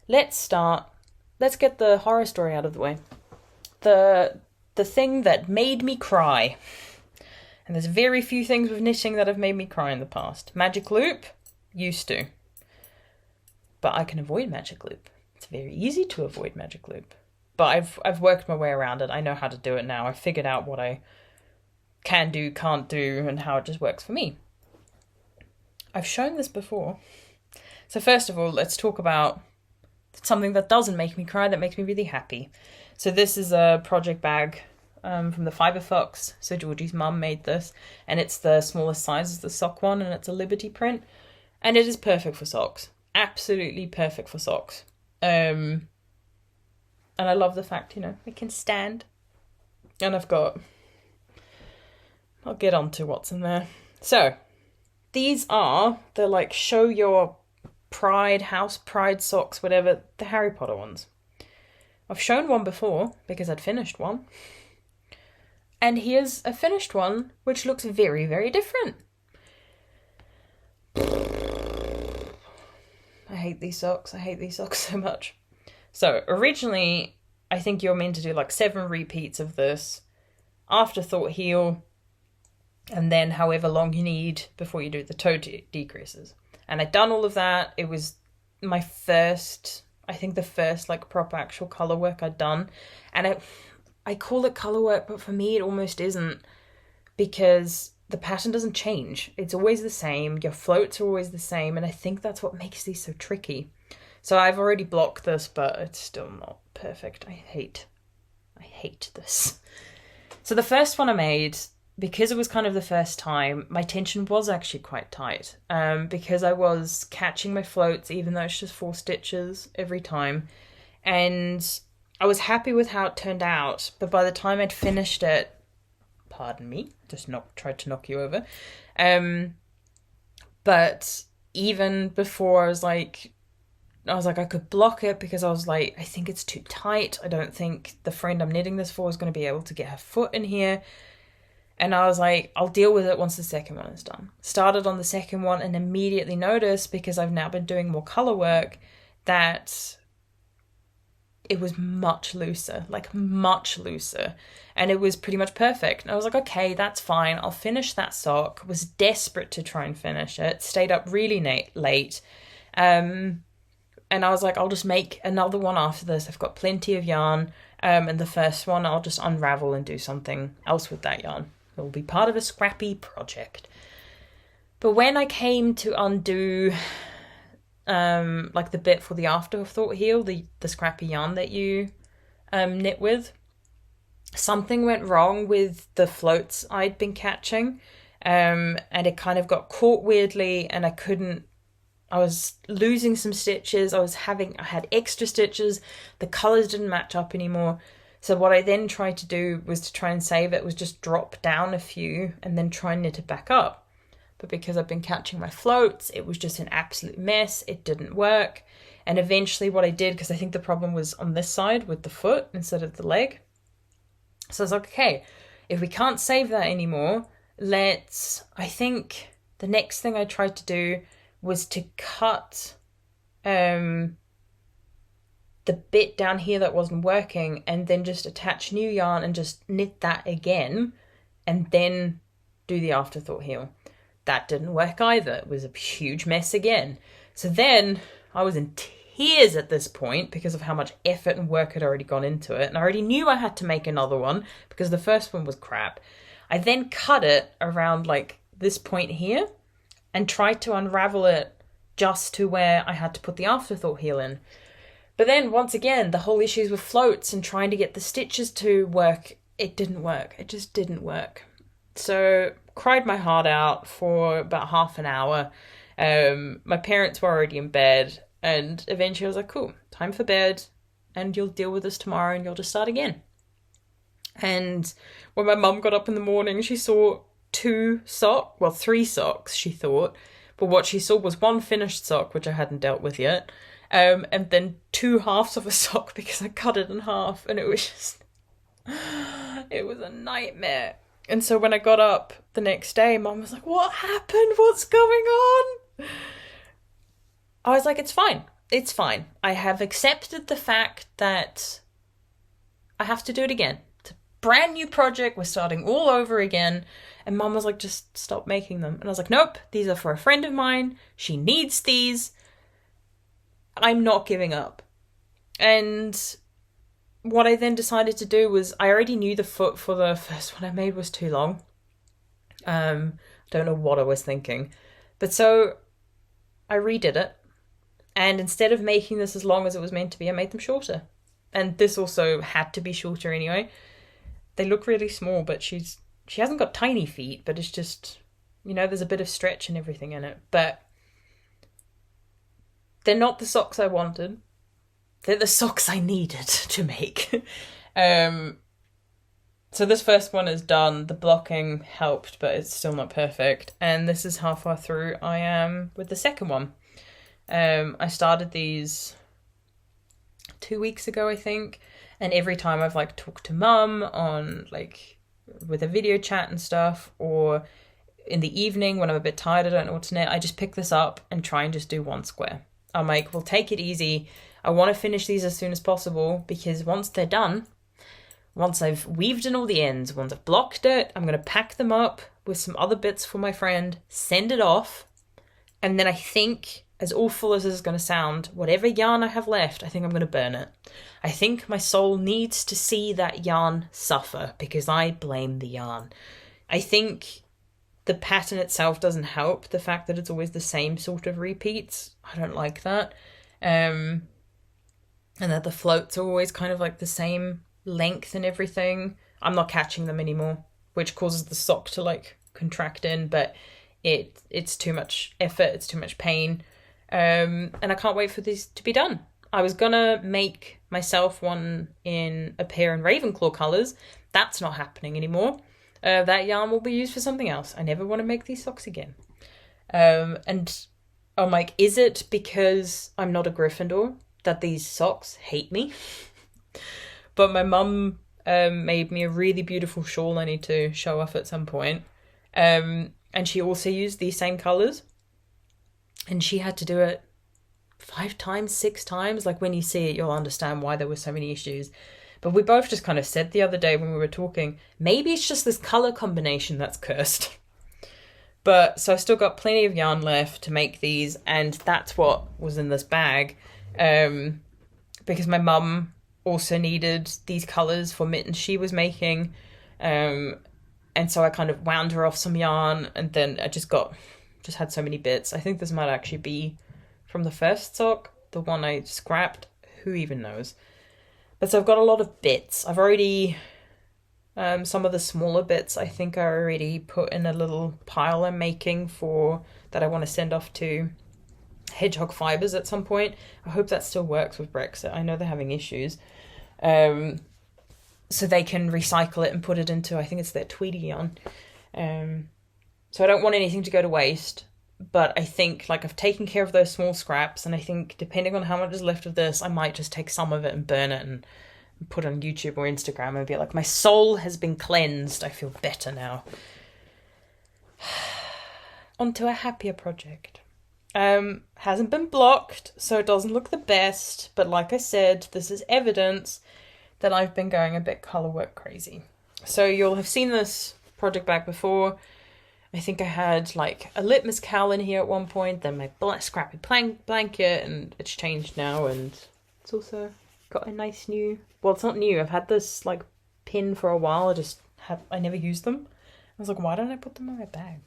Let's get the horror story out of the way. The thing that made me cry. And there's very few things with knitting that have made me cry in the past. Magic loop, used to. But I can avoid magic loop. It's very easy to avoid magic loop. But I've worked my way around it. I know how to do it now. I've figured out what I can do, can't do, and how it just works for me. I've shown this before. So first of all, let's talk about something that doesn't make me cry, that makes me really happy. So this is a project bag from the Fibre Fox. So Georgie's mum made this, and it's the smallest size as the sock one, and it's a Liberty print, and it is perfect for socks. Absolutely perfect for socks. And I love the fact, you know, it can stand. And I'll get on to what's in there. So these are the like show your pride, house pride socks, whatever, the Harry Potter ones. I've shown one before because I'd finished one. And here's a finished one, which looks very, very different. I hate these socks. I hate these socks so much. So originally, I think you're meant to do like 7 repeats of this, afterthought heel, and then however long you need before you do the toe decreases. And I'd done all of that. It was my first, I think the first like proper actual colour work I'd done. And I call it colour work, but for me it almost isn't, because the pattern doesn't change. It's always the same. Your floats are always the same. And I think that's what makes these so tricky. So I've already blocked this, but it's still not perfect. I hate this. So the first one I made, because it was kind of the first time, my tension was actually quite tight, because I was catching my floats, even though it's just 4 stitches every time. And I was happy with how it turned out, but by the time I'd finished it, pardon me, just tried to knock you over. But even before, I was like, I could block it, because I was like, I think it's too tight. I don't think the friend I'm knitting this for is going to be able to get her foot in here. And I was like, I'll deal with it once the second one is done. Started on the second one and immediately noticed, because I've now been doing more colour work, that it was much looser, like much looser. And it was pretty much perfect. And I was like, okay, that's fine. I'll finish that sock. Was desperate to try and finish it. Stayed up really late. And I was like, I'll just make another one after this. I've got plenty of yarn. And the first one, I'll just unravel and do something else with that yarn. It will be part of a scrappy project. But when I came to undo like the bit for the afterthought heel, the scrappy yarn that you knit with, something went wrong with the floats I'd been catching, and it kind of got caught weirdly, and I was losing some stitches. I had extra stitches. The colours didn't match up anymore. So what I then tried to do was to try and save it was just drop down a few and then try and knit it back up. But because I've been catching my floats, it was just an absolute mess. It didn't work. And eventually what I did, because I think the problem was on this side with the foot instead of the leg. So I was like, okay, if we can't save that anymore, I think the next thing I tried to do was to cut the bit down here that wasn't working and then just attach new yarn and just knit that again and then do the afterthought heel. That didn't work either. It was a huge mess again. So then I was in tears at this point because of how much effort and work had already gone into it. And I already knew I had to make another one because the first one was crap. I then cut it around like this point here and tried to unravel it just to where I had to put the afterthought heel in. But then once again, the whole issues with floats and trying to get the stitches to work, it didn't work. It just didn't work. So cried my heart out for about half an hour. My parents were already in bed, and eventually I was like, cool, time for bed, and you'll deal with this tomorrow and you'll just start again. And when my mum got up in the morning, she saw three socks, she thought, but what she saw was one finished sock, which I hadn't dealt with yet, and then two halves of a sock because I cut it in half, and it was a nightmare. And so when I got up the next day, Mum was like, what happened? What's going on? I was like, it's fine. It's fine. I have accepted the fact that I have to do it again. It's a brand new project. We're starting all over again. And Mum was like, just stop making them. And I was like, nope, these are for a friend of mine. She needs these. I'm not giving up. And what I then decided to do was, I already knew the foot for the first one I made was too long. Don't know what I was thinking. But so I redid it. And instead of making this as long as it was meant to be, I made them shorter. And this also had to be shorter anyway. They look really small, but she hasn't got tiny feet, but it's just, there's a bit of stretch and everything in it. But they're not the socks I wanted. They're the socks I needed to make. So this first one is done. The blocking helped, but it's still not perfect. And this is how far through I am with the second one. I started these 2 weeks ago, I think. And every time I've talked to Mum on with a video chat and stuff, or in the evening when I'm a bit tired, I don't know what to knit, I just pick this up and try and just do one square. I'm like, we'll take it easy. I want to finish these as soon as possible because once they're done, once I've weaved in all the ends, once I've blocked it, I'm going to pack them up with some other bits for my friend, send it off, and then I think, as awful as this is going to sound, whatever yarn I have left, I think I'm going to burn it. I think my soul needs to see that yarn suffer because I blame the yarn. I think the pattern itself doesn't help. The fact that it's always the same sort of repeats, I don't like that. And that the floats are always kind of the same length and everything. I'm not catching them anymore, which causes the sock to contract in, but it's too much effort, it's too much pain. And I can't wait for these to be done. I was gonna make myself one in a pair in Ravenclaw colours. That's not happening anymore. That yarn will be used for something else. I never want to make these socks again. And I'm like, is it because I'm not a Gryffindor that these socks hate me? But my mum made me a really beautiful shawl I need to show off at some point. And she also used these same colours. And she had to do it 5 times, 6 times. Like when you see it, you'll understand why there were so many issues. But we both just kind of said the other day when we were talking, maybe it's just this colour combination that's cursed. But so I've still got plenty of yarn left to make these, and that's what was in this bag. Because my mum also needed these colours for mittens she was making. And so I kind of wound her off some yarn, and then I just had so many bits. I think this might actually be from the first sock, the one I scrapped. Who even knows? But so I've got a lot of bits. I've already... some of the smaller bits I think I already put in a little pile I'm making that I want to send off to Hedgehog Fibres at some point. I hope that still works with Brexit. I know they're having issues. So they can recycle it and put it into, I think it's their Tweedy yarn. So I don't want anything to go to waste, but I think like I've taken care of those small scraps, and I think depending on how much is left of this, I might just take some of it and burn it and put it on YouTube or Instagram and be like, my soul has been cleansed. I feel better now. Onto a happier project. Hasn't been blocked, so it doesn't look the best, but like I said, this is evidence that I've been going a bit colour work crazy. So you'll have seen this project back before. I think I had like a litmus cowl in here at one point, then my scrappy blanket, and it's changed now, and it's also got a nice new... Well, it's not new. I've had this like pin for a while. I never used them. I was like, why don't I put them in my bag?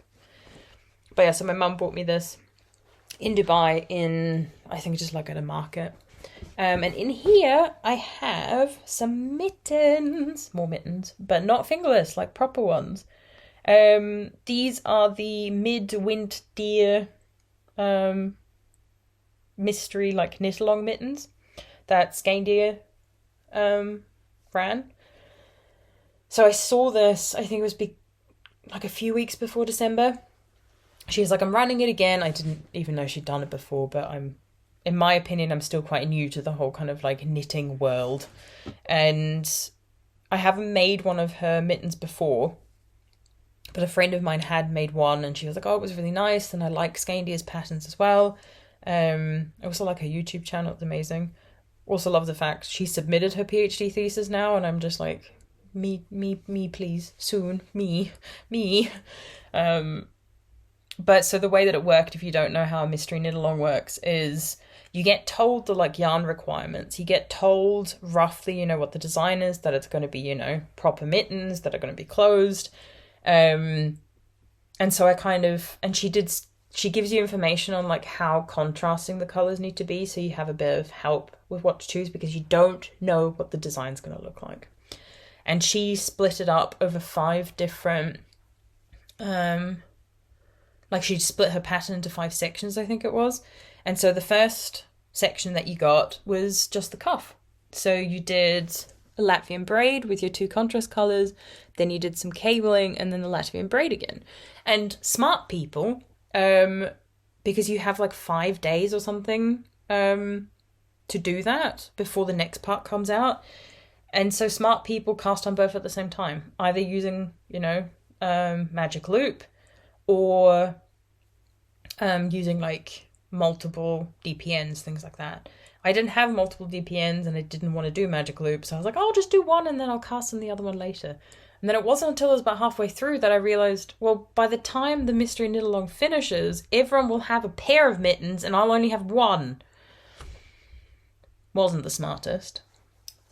But yeah, so my mum bought me this in Dubai I think just like at a market. And in here I have some mittens, more mittens, but not fingerless, like proper ones. These are the Midwind Deer mystery like knit along mittens that Skein ran. So I saw this, I think it was like a few weeks before December. She was like, I'm running it again. I didn't even know she'd done it before, but in my opinion, I'm still quite new to the whole kind of like knitting world. And I haven't made one of her mittens before, but a friend of mine had made one, and she was like, oh, it was really nice. And I like Skein patterns as well. I also like her YouTube channel. It's amazing. Also love the fact she submitted her PhD thesis now, and I'm just like, me, please, soon, me. But so the way that it worked, if you don't know how a mystery knit along works, is you get told the like yarn requirements. You get told roughly, what the design is, that it's going to be, proper mittens that are going to be closed. And so she gives you information on like how contrasting the colors need to be, so you have a bit of help with what to choose, because you don't know what the design's going to look like. And she split it up over 5 different, she split her pattern into 5 sections, I think it was. And so the first section that you got was just the cuff. So you did a Latvian braid with your 2 contrast colors, then you did some cabling, and then the Latvian braid again. And smart people, because you have like 5 days or something to do that before the next part comes out. And so smart people cast on both at the same time, either using, magic loop, or using like multiple DPNs, things like that. I didn't have multiple DPNs and I didn't want to do magic loop, so I was like, I'll just do one and then I'll cast on the other one later. And then it wasn't until I was about halfway through that I realised, well, by the time the mystery knit along finishes, everyone will have a pair of mittens and I'll only have one. Wasn't the smartest.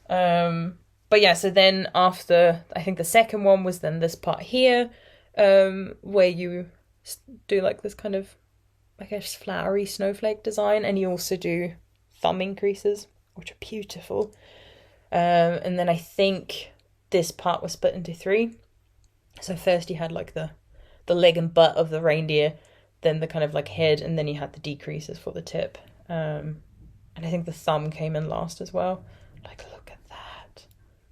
But yeah, so then after, I think the second one was then this part here, where you do like this kind of, I guess, flowery snowflake design, and you also do thumb increases, which are beautiful. And then I think this part was split into 3. So first you had like the leg and butt of the reindeer, then the kind of like head, and then you had the decreases for the tip. And I think the thumb came in last as well. Like, look at that.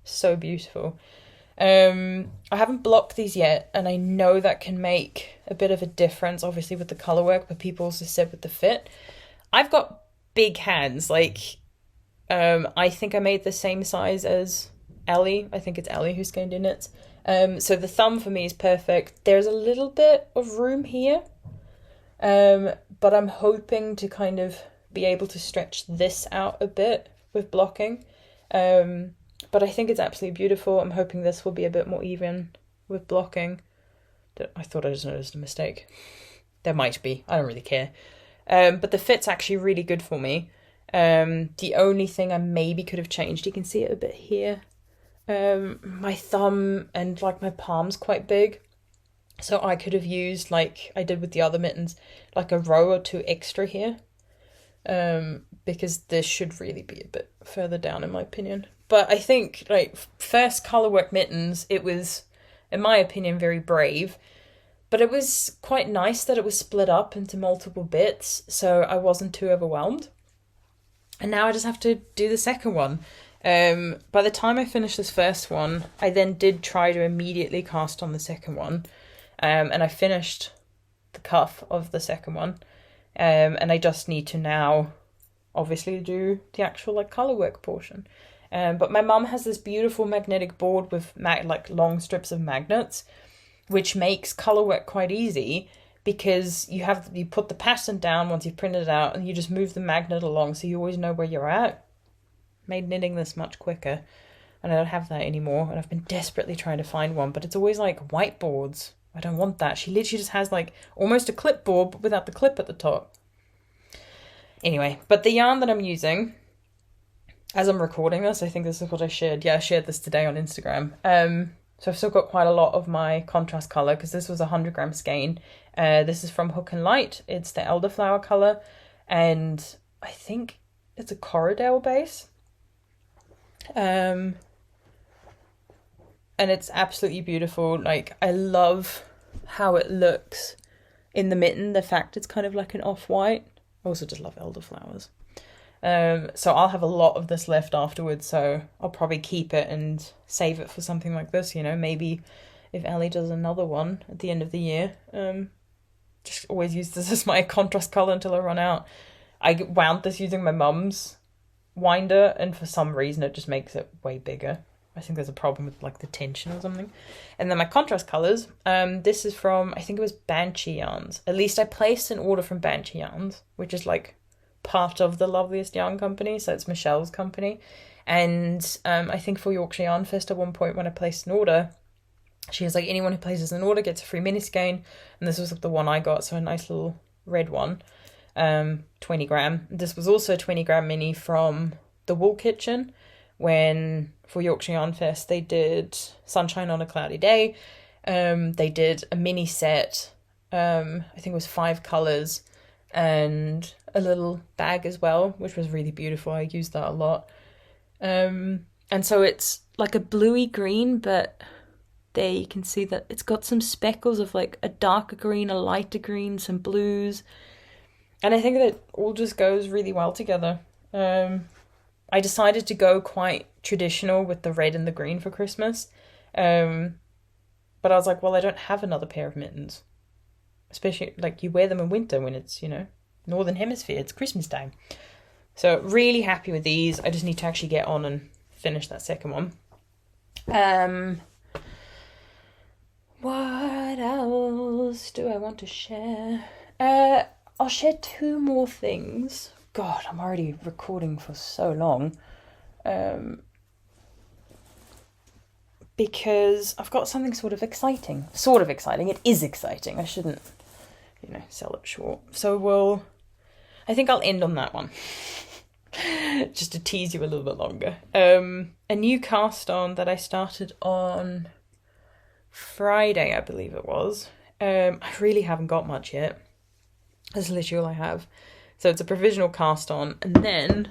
So beautiful. I haven't blocked these yet, and I know that can make a bit of a difference, obviously, with the colour work, but people also said with the fit. I've got big hands. Like, I think I made the same size as Ellie. I think it's Ellie who's going to knit. So the thumb for me is perfect. There's a little bit of room here, but I'm hoping to kind of be able to stretch this out a bit with blocking. But I think it's absolutely beautiful. I'm hoping this will be a bit more even with blocking. I thought I just noticed a mistake. There might be. I don't really care. But the fit's actually really good for me. The only thing I maybe could have changed, you can see it a bit here. My thumb and like my palm's quite big. So I could have used, like I did with the other mittens, like a row or two extra here. Because this should really be a bit further down in my opinion. But I think, like, first colourwork mittens, it was, in my opinion, very brave. But it was quite nice that it was split up into multiple bits, so I wasn't too overwhelmed. And now I just have to do the second one. By the time I finished this first one, I then did try to immediately cast on the second one. And I finished the cuff of the second one. And I just need to now, obviously, do the actual, like, colourwork portion. But my mum has this beautiful magnetic board with like long strips of magnets, which makes colourwork quite easy because you put the pattern down once you've printed it out and you just move the magnet along so you always know where you're at. Made knitting this much quicker, and I don't have that anymore, and I've been desperately trying to find one, but it's always like whiteboards. I don't want that. She literally just has like almost a clipboard but without the clip at the top. Anyway, but the yarn that I'm using, as I'm recording this, I think this is what I shared. Yeah, I shared this today on Instagram. So I've still got quite a lot of my contrast colour because this was a 100-gram skein. This is from Hook and Light. It's the elderflower colour, and I think it's a Corridale base. And it's absolutely beautiful. Like, I love how it looks in the mitten. The fact it's kind of like an off-white. I also just love elderflowers. So I'll have a lot of this left afterwards, so I'll probably keep it and save it for something like this, you know, maybe if Ellie does another one at the end of the year. Just always use this as my contrast colour until I run out. I wound this using my mum's winder, and for some reason it just makes it way bigger. I think there's a problem with like the tension or something. And then my contrast colours, this is from, I think it was Banshee Yarns. At least I placed an order from Banshee Yarns, which is like part of the Loveliest Yarn company, so it's Michelle's company. And I think for Yorkshire Yarn Fest at one point when I placed an order, she was like, anyone who places an order gets a free mini skein, and this was the one I got, so a nice little red one, 20 gram. This was also a 20 gram mini from the Wool Kitchen when for Yorkshire Yarn Fest they did Sunshine on a Cloudy Day. They did a mini set, I think it was 5 colours, and a little bag as well, which was really beautiful. I used that a lot. And so it's like a bluey green, but there you can see that it's got some speckles of like a darker green, a lighter green, some blues. And I think that it all just goes really well together. I decided to go quite traditional with the red and the green for Christmas. But I was like, well, I don't have another pair of mittens. Especially, like, you wear them in winter when it's, you know, Northern Hemisphere. It's Christmas time. So, really happy with these. I just need to actually get on and finish that second one. What else do I want to share? I'll share 2 more things. God, I'm already recording for so long. Because I've got something sort of exciting. Sort of exciting. It is exciting. I shouldn't, you know, sell it short. So I think I'll end on that one. Just to tease you a little bit longer. A new cast on that I started on Friday, I believe it was. I really haven't got much yet. That's literally all I have. So it's a provisional cast on, and then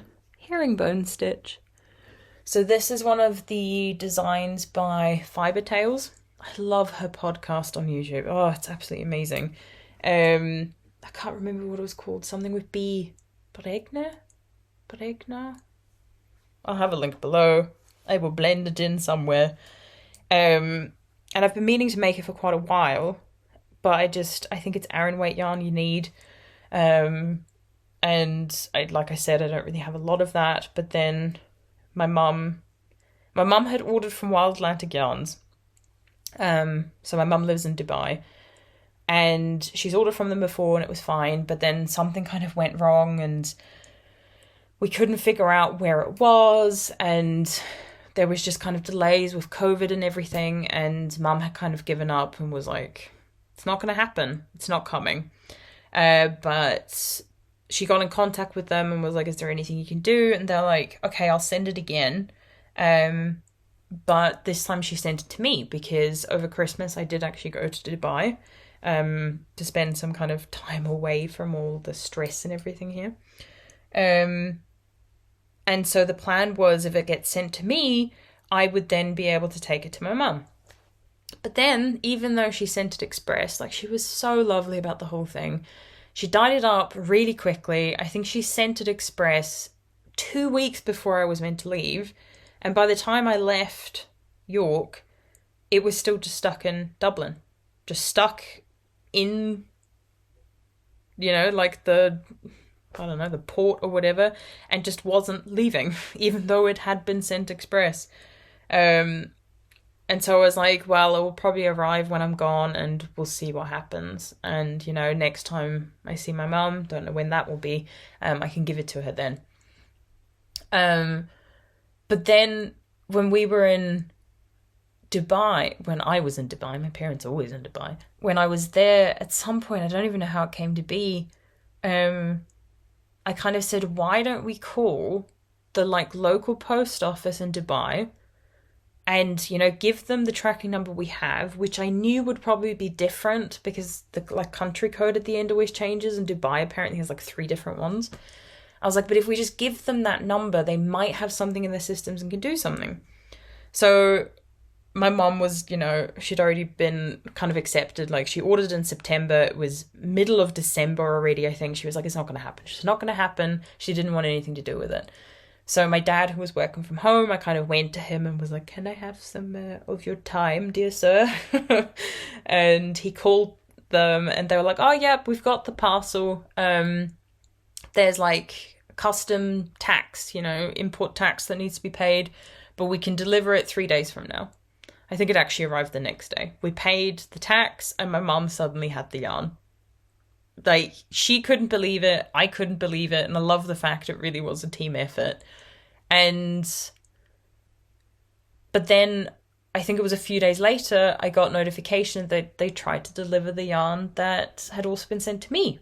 herringbone stitch. So this is one of the designs by Fibre Tales. I love her podcast on YouTube. Oh, it's absolutely amazing. I can't remember what it was called. Something with Fregne? I'll have a link below. I will blend it in somewhere. And I've been meaning to make it for quite a while, but I think it's Aran weight yarn you need. And like I said, I don't really have a lot of that. But then my mum had ordered from Wild Atlantic Yarns. So my mum lives in Dubai, and she's ordered from them before and it was fine. But then something kind of went wrong, and we couldn't figure out where it was, and there was just kind of delays with COVID and everything, and Mum had kind of given up and was like, it's not going to happen. It's not coming. But she got in contact with them and was like, is there anything you can do? And they're like, okay, I'll send it again. But this time she sent it to me because over Christmas I did actually go to Dubai to spend some kind of time away from all the stress and everything here. And so the plan was if it gets sent to me, I would then be able to take it to my mum. But then, even though she sent it express, like, she was so lovely about the whole thing. She dyed it up really quickly. I think she sent it express 2 weeks before I was meant to leave. And by the time I left York, it was still just stuck in Dublin. Just stuck in, like the port or whatever, and just wasn't leaving, even though it had been sent express. And so I was like, well, it will probably arrive when I'm gone and we'll see what happens. And, next time I see my mum, don't know when that will be, I can give it to her then. But then when we were in Dubai, when I was in Dubai, my parents are always in Dubai. When I was there, at some point, I don't even know how it came to be, I kind of said, why don't we call the local post office in Dubai and, give them the tracking number we have, which I knew would probably be different because the country code at the end always changes, and Dubai apparently has 3 different ones. I was like, but if we just give them that number, they might have something in their systems and can do something. So my mom was, she'd already been kind of accepted. She ordered in September. It was middle of December already, I think. She was like, it's not going to happen. It's not going to happen. She didn't want anything to do with it. So my dad, who was working from home, I kind of went to him and was like, can I have some of your time, dear sir? And he called them and they were like, oh, yeah, we've got the parcel. There's custom tax, import tax that needs to be paid, but we can deliver it 3 days from now. I think it actually arrived the next day. We paid the tax and my mum suddenly had the yarn. She couldn't believe it. I couldn't believe it. And I love the fact it really was a team effort. But then I think it was a few days later, I got notification that they tried to deliver the yarn that had also been sent to me.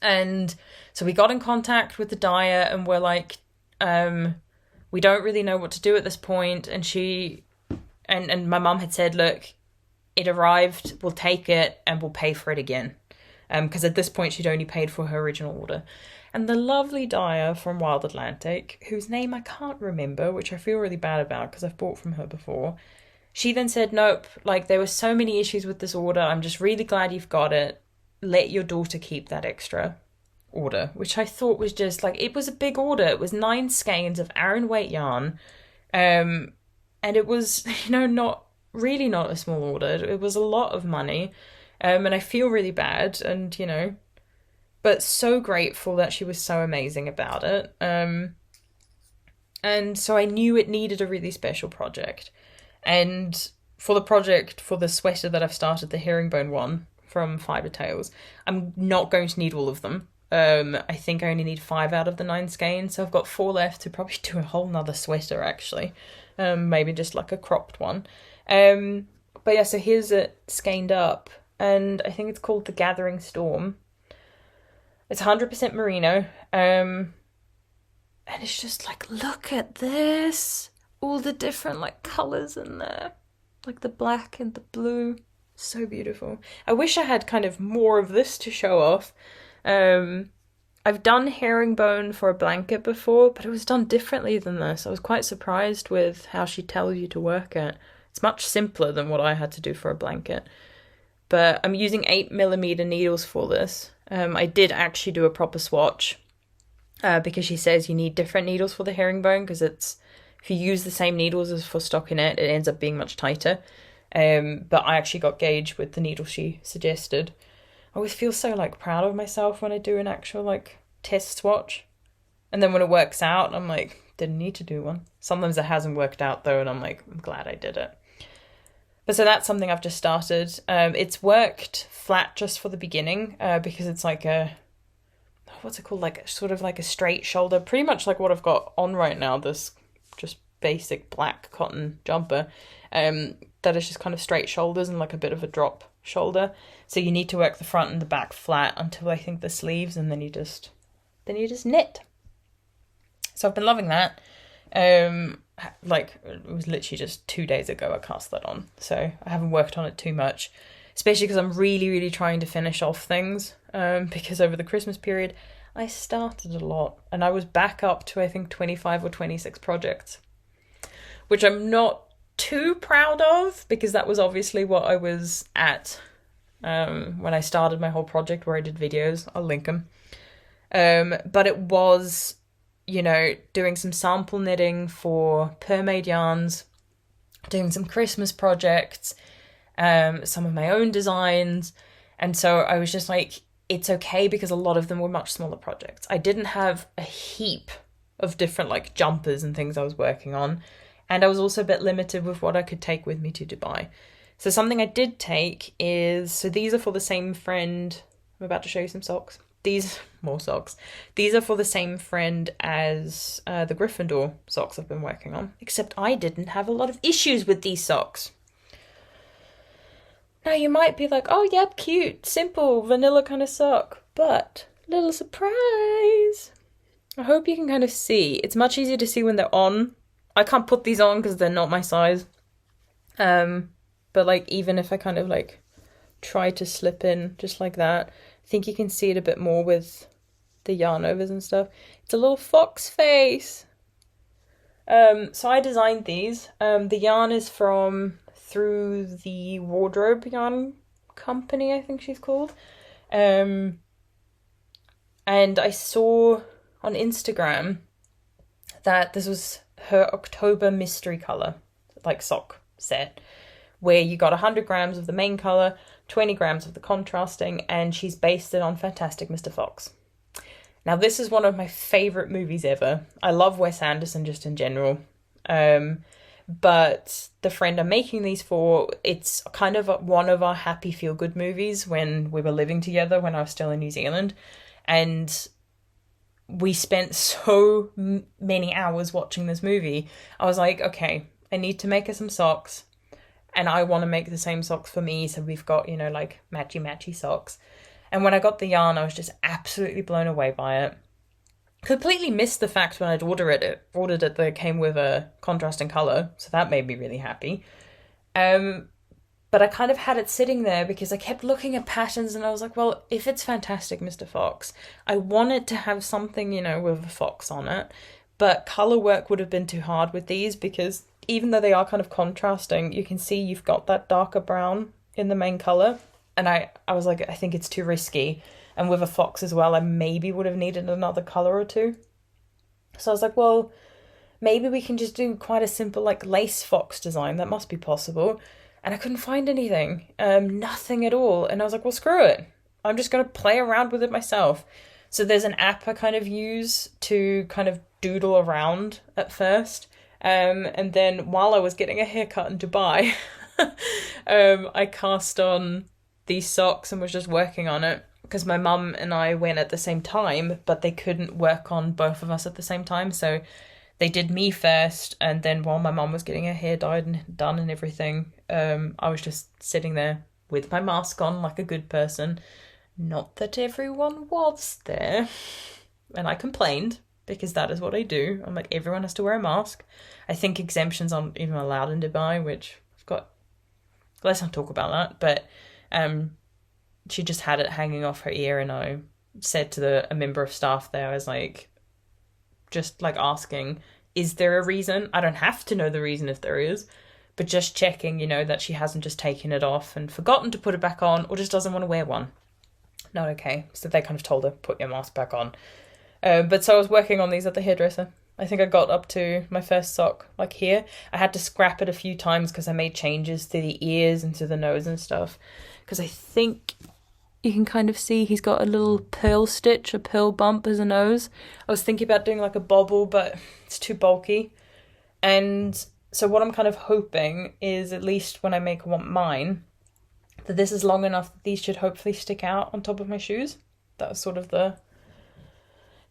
And so we got in contact with the dyer and we're like, we don't really know what to do at this point. And and my mum had said, look, it arrived, we'll take it and we'll pay for it again. Because at this point she'd only paid for her original order. And the lovely dyer from Wild Atlantic, whose name I can't remember, which I feel really bad about because I've bought from her before, she then said, nope, there were so many issues with this order. I'm just really glad you've got it. Let your daughter keep that extra order, which I thought was just it was a big order. It was 9 skeins of Aran weight yarn. And it was, not a small order. It was a lot of money. And I feel really bad and, but so grateful that she was so amazing about it. And so I knew it needed a really special project. And for the sweater that I've started, the herringbone one from Fibre Tales, I'm not going to need all of them. I think I only need 5 out of the 9 skeins. So I've got 4 left to probably do a whole nother sweater, actually. Maybe just a cropped one. But yeah, so here's it skeined up. And I think it's called The Gathering Storm. It's 100% merino. And it's just look at this. All the different colours in there. The black and the blue. So beautiful. I wish I had kind of more of this to show off. I've done herringbone for a blanket before, but it was done differently than this. I was quite surprised with how she tells you to work it. It's much simpler than what I had to do for a blanket. But I'm using 8mm needles for this. I did actually do a proper swatch because she says you need different needles for the herringbone because if you use the same needles as for stockinette, it ends up being much tighter. But I actually got gauge with the needle she suggested. I always feel so proud of myself when I do an actual test swatch. And then when it works out, I'm didn't need to do one. Sometimes it hasn't worked out though, and I'm I'm glad I did it. But so that's something I've just started. It's worked flat just for the beginning because it's what's it called? Like sort of like a straight shoulder, pretty much like what I've got on right now, this just basic black cotton jumper. That is just kind of straight shoulders and like a bit of a drop shoulder. So you need to work the front and the back flat until I think the sleeves, and then you just knit. So I've been loving that. Like it was literally just 2 days ago I cast that on, so I haven't worked on it too much, especially because I'm really trying to finish off things, because over the Christmas period I started a lot and I was back up to I think 25 or 26 projects, which I'm not too proud of, because that was obviously what I was at when I started my whole project where I did videos. I'll link them. But it was, you know, doing some sample knitting for Purrmaid yarns, doing some Christmas projects, some of my own designs. And so I was just like, it's okay, because a lot of them were much smaller projects. I didn't have a heap of different like jumpers and things I was working on. And I was also a bit limited with what I could take with me to Dubai. So something I did take is, so these are for the same friend. I'm about to show you some socks. More socks. These are for the same friend as the Gryffindor socks I've been working on. Except I didn't have a lot of issues with these socks. Now you might be like, oh yep, cute, simple, vanilla kind of sock. But, little surprise. I hope you can kind of see. It's much easier to see when they're on. I can't put these on because they're not my size. But like, even if I kind of like try to slip in just like that, I think you can see it a bit more with the yarn overs and stuff. It's a little fox face. So I designed these. The yarn is from Through the Wardrobe Yarn Company, I think she's called. And I saw on Instagram that this was her October mystery colour, like sock set, where you got 100 grams of the main colour, 20 grams of the contrasting, and she's based it on Fantastic Mr. Fox. Now, this is one of my favourite movies ever. I love Wes Anderson just in general. But the friend I'm making these for, it's kind of one of our happy feel-good movies when we were living together when I was still in New Zealand. And we spent so many hours watching this movie. I was like, okay, I need to make her some socks. And I want to make the same socks for me. So we've got, you know, like matchy socks. And when I got the yarn, I was just absolutely blown away by it. Completely missed the fact when I'd ordered it that it came with a contrasting colour. So that made me really happy. But I kind of had it sitting there because I kept looking at patterns and I was like, well, if it's Fantastic Mr. Fox, I want it to have something, you know, with a fox on it. But colour work would have been too hard with these because even though they are kind of contrasting, you can see you've got that darker brown in the main colour. And I was like, I think it's too risky. And with a fox as well, I maybe would have needed another colour or two. So I was like, well, maybe we can just do quite a simple like lace fox design. That must be possible. And I couldn't find anything. Nothing at all. And I was like, well, screw it. I'm just going to play around with it myself. So there's an app I kind of use to kind of doodle around at first. And then while I was getting a haircut in Dubai, I cast on these socks and was just working on it. Because my mum and I went at the same time, but they couldn't work on both of us at the same time. So they did me first, and then while my mum was getting her hair dyed and done and everything, I was just sitting there with my mask on like a good person. Not that everyone was there. And I complained, because that is what I do. I'm like, everyone has to wear a mask. I think exemptions aren't even allowed in Dubai, which I've got... Let's not talk about that, but... she just had it hanging off her ear, and I said to a member of staff there, I was like, just like asking, is there a reason? I don't have to know the reason if there is, but just checking, you know, that she hasn't just taken it off and forgotten to put it back on or just doesn't want to wear one. Not okay. So they kind of told her, put your mask back on. But so I was working on these at the hairdresser. I think I got up to my first sock, like here. I had to scrap it a few times because I made changes to the ears and to the nose and stuff. Because I think you can kind of see he's got a little pearl stitch, a pearl bump as a nose. I was thinking about doing like a bobble, but it's too bulky. And so what I'm kind of hoping is, at least when I make mine, that this is long enough that these should hopefully stick out on top of my shoes. That was sort of the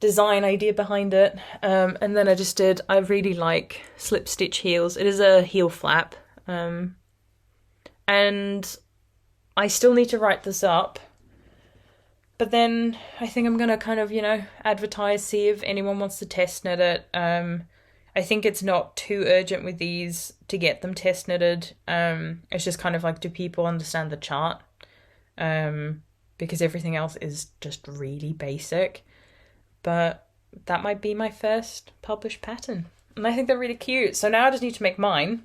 design idea behind it. And then I really like slip stitch heels. It is a heel flap. And I still need to write this up. But then I think I'm going to kind of, advertise, see if anyone wants to test knit it. I think it's not too urgent with these to get them test knitted. It's just kind of like, do people understand the chart? Because everything else is just really basic. But that might be my first published pattern. And I think they're really cute. So now I just need to make mine.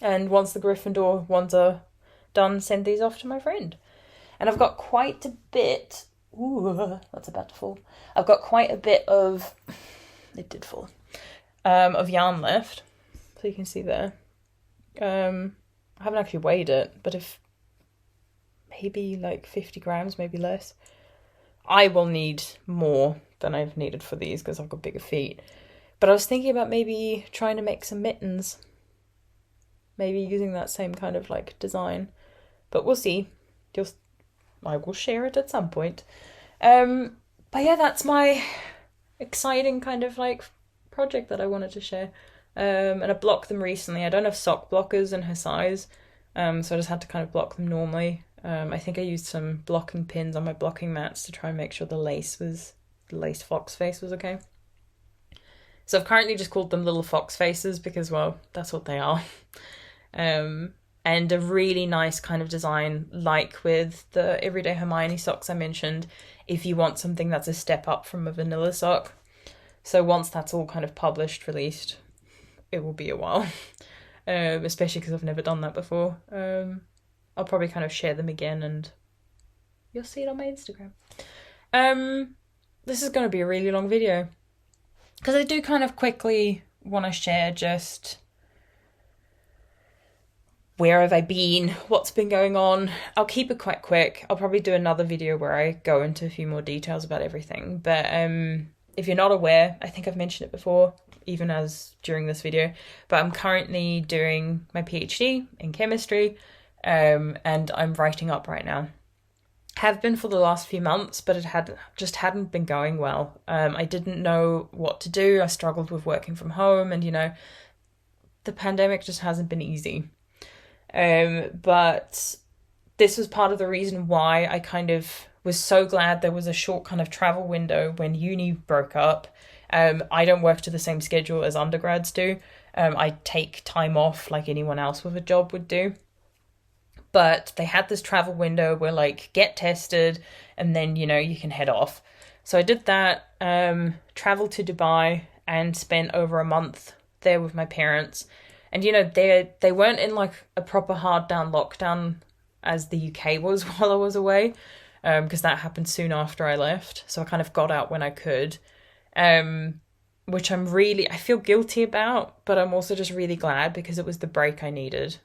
And once the Gryffindor ones are done, send these off to my friend. And I've got quite a bit... Ooh, that's about to fall. I've got quite a bit of... It did fall. Of yarn left. So you can see there. I haven't actually weighed it, but if... Maybe like 50 grams, maybe less. I will need more than I've needed for these because I've got bigger feet. But I was thinking about maybe trying to make some mittens. Maybe using that same kind of like design. But we'll see. I will share it at some point. But yeah, that's my exciting kind of like project that I wanted to share. And I blocked them recently. I don't have sock blockers in her size. So I just had to kind of block them normally. I think I used some blocking pins on my blocking mats to try and make sure the lace fox face was okay. So I've currently just called them little fox faces because, well, that's what they are. And a really nice kind of design, like with the Everyday Hermione socks I mentioned, if you want something that's a step up from a vanilla sock. So once that's all kind of published, released, it will be a while. Especially because I've never done that before. I'll probably kind of share them again and you'll see it on my Instagram. This is going to be a really long video because I do kind of quickly want to share just where have I been, what's been going on. I'll keep it quite quick. I'll probably do another video where I go into a few more details about everything. But if you're not aware, I think I've mentioned it before, even as during this video, but I'm currently doing my PhD in chemistry, and I'm writing up right now. Have been for the last few months, but it hadn't been going well. I didn't know what to do. I struggled with working from home, and the pandemic just hasn't been easy. But this was part of the reason why I kind of was so glad there was a short kind of travel window when uni broke up. I don't work to the same schedule as undergrads do. I take time off like anyone else with a job would do. But they had this travel window where like get tested and then, you can head off. So I did that, traveled to Dubai and spent over a month there with my parents. And, they weren't in like a proper hard down lockdown as the UK was while I was away, because that happened soon after I left. So I kind of got out when I could, which I feel guilty about, but I'm also just really glad because it was the break I needed.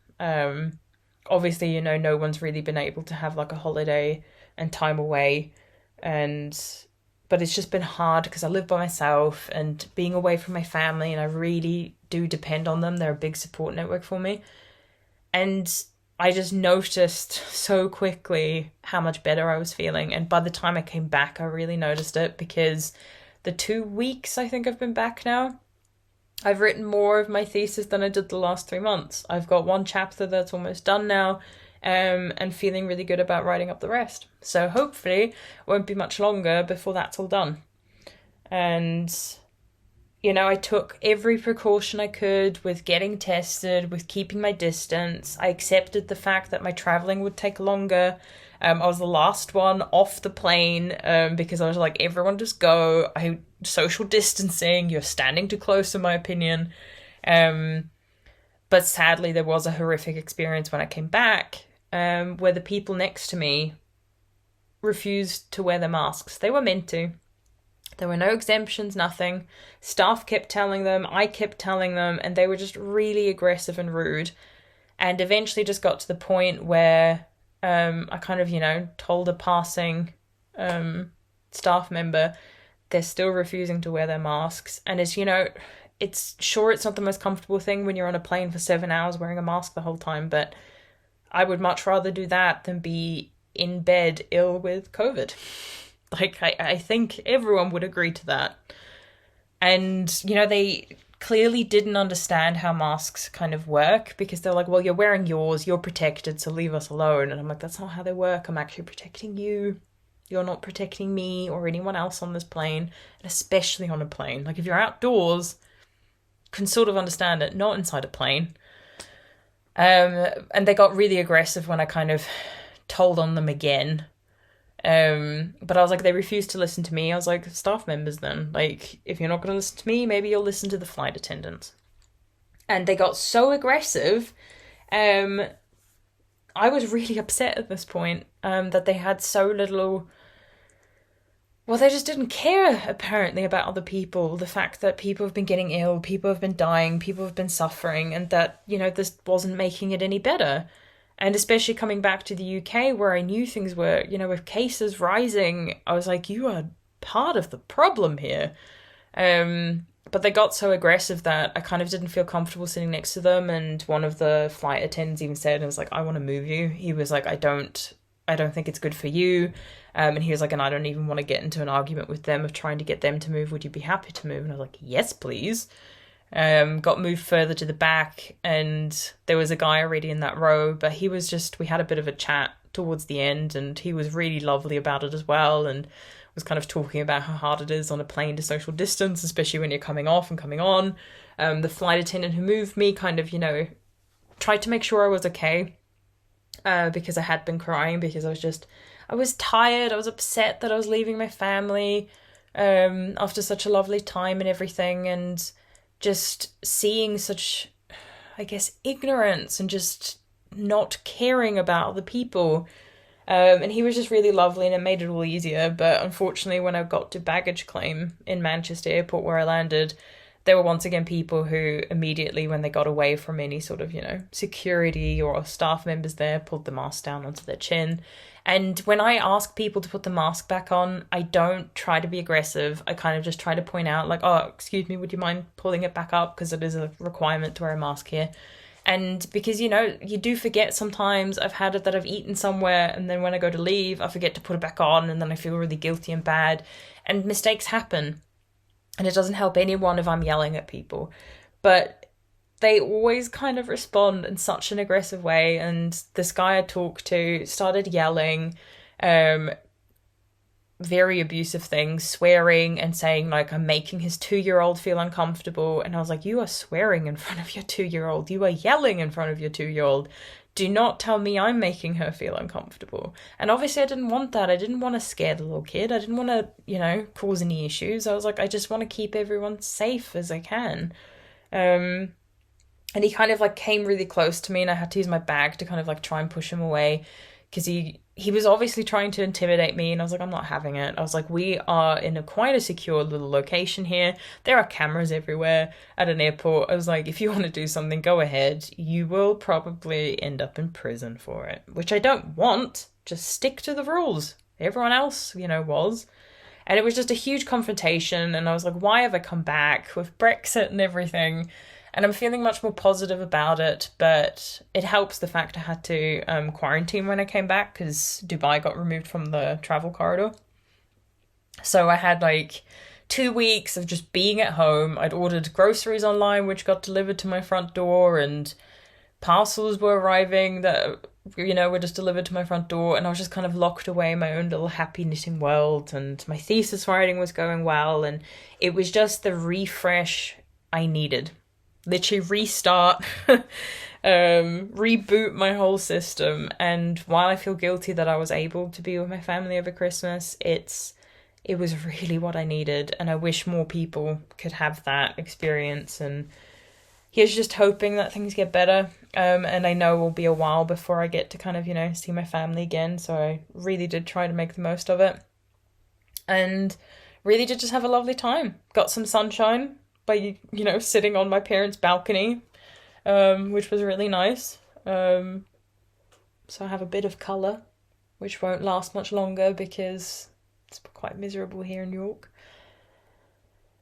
Obviously, no one's really been able to have like a holiday and time away, but it's just been hard because I live by myself and being away from my family, and I really do depend on them. They're a big support network for me. And I just noticed so quickly how much better I was feeling. And by the time I came back, I really noticed it because the 2 weeks I think I've been back now, I've written more of my thesis than I did the last 3 months. I've got one chapter that's almost done now, and feeling really good about writing up the rest. So hopefully it won't be much longer before that's all done. And, I took every precaution I could with getting tested, with keeping my distance. I accepted the fact that my traveling would take longer. I was the last one off the plane because I was like, everyone just go. Social distancing, you're standing too close in my opinion. But sadly there was a horrific experience when I came back where the people next to me refused to wear their masks. They were meant to. There were no exemptions, nothing. Staff kept telling them, I kept telling them, and they were just really aggressive and rude. And eventually just got to the point where I kind of, told a passing staff member they're still refusing to wear their masks. And it's not the most comfortable thing when you're on a plane for 7 hours wearing a mask the whole time, but I would much rather do that than be in bed ill with COVID Like, I think everyone would agree to that. And, you know, they clearly didn't understand how masks kind of work, because they're like, well, you're wearing yours, you're protected, so leave us alone. And I'm like, that's not how they work. I'm actually protecting you. You're not protecting me or anyone else on this plane, and especially on a plane. Like, if you're outdoors, can sort of understand it, not inside a plane. And they got really aggressive when I kind of told on them again. But I was like, they refused to listen to me. I was like, staff members then. Like, if you're not going to listen to me, maybe you'll listen to the flight attendants. And they got so aggressive. I was really upset at this point that they had so little... Well, they just didn't care, apparently, about other people. The fact that people have been getting ill, people have been dying, people have been suffering, and that, you know, this wasn't making it any better. And especially coming back to the UK, where I knew things were, you know, with cases rising, I was like, you are part of the problem here. But they got so aggressive that I kind of didn't feel comfortable sitting next to them. And one of the flight attendants even said, I was like, I want to move you. He was like, I don't think it's good for you. And he was like, and I don't even want to get into an argument with them of trying to get them to move. Would you be happy to move? And I was like, yes, please. Got moved further to the back, and there was a guy already in that row, but he was just, we had a bit of a chat towards the end, and he was really lovely about it as well, and was kind of talking about how hard it is on a plane to social distance, especially when you're coming off and coming on. The flight attendant who moved me kind of, you know, tried to make sure I was okay, because I had been crying, because I was tired, I was upset that I was leaving my family, after such a lovely time and everything, and just seeing such, I guess, ignorance and just not caring about other people. And he was just really lovely, and it made it all easier. But unfortunately, when I got to baggage claim in Manchester Airport where I landed, there were once again people who immediately, when they got away from any sort of, you know, security or staff members there, pulled the mask down onto their chin. And when I ask people to put the mask back on, I don't try to be aggressive. I kind of just try to point out, like, oh, excuse me, would you mind pulling it back up? Because it is a requirement to wear a mask here. And because, you know, you do forget sometimes. I've had it that I've eaten somewhere, and then when I go to leave, I forget to put it back on, and then I feel really guilty and bad. And mistakes happen. And it doesn't help anyone if I'm yelling at people. But they always kind of respond in such an aggressive way. And this guy I talked to started yelling, very abusive things, swearing and saying, like, I'm making his 2-year-old feel uncomfortable. And I was like, you are swearing in front of your 2-year-old. You are yelling in front of your 2-year-old. Do not tell me I'm making her feel uncomfortable. And obviously I didn't want that. I didn't want to scare the little kid. I didn't want to, you know, cause any issues. I was like, I just want to keep everyone safe as I can. And he kind of, like, came really close to me, and I had to use my bag to kind of, like, try and push him away, because he was obviously trying to intimidate me, and I was like, I'm not having it. I was like, we are in quite a secure little location here. There are cameras everywhere at an airport. I was like, if you want to do something, go ahead. You will probably end up in prison for it, which I don't want. Just stick to the rules. Everyone else, you know, was. And it was just a huge confrontation, and I was like, why have I come back with Brexit and everything? And I'm feeling much more positive about it, but it helps the fact I had to quarantine when I came back, because Dubai got removed from the travel corridor. So I had like 2 weeks of just being at home. I'd ordered groceries online, which got delivered to my front door, and parcels were arriving that, you know, were just delivered to my front door. And I was just kind of locked away in my own little happy knitting world, and my thesis writing was going well. And it was just the refresh I needed. Literally restart, reboot my whole system. And while I feel guilty that I was able to be with my family over Christmas, it was really what I needed. And I wish more people could have that experience. And here's just hoping that things get better. And I know it will be a while before I get to kind of, you know, see my family again. So I really did try to make the most of it. And really did just have a lovely time. Got some sunshine by, you know, sitting on my parents' balcony, which was really nice. So I have a bit of colour, which won't last much longer because it's quite miserable here in New York.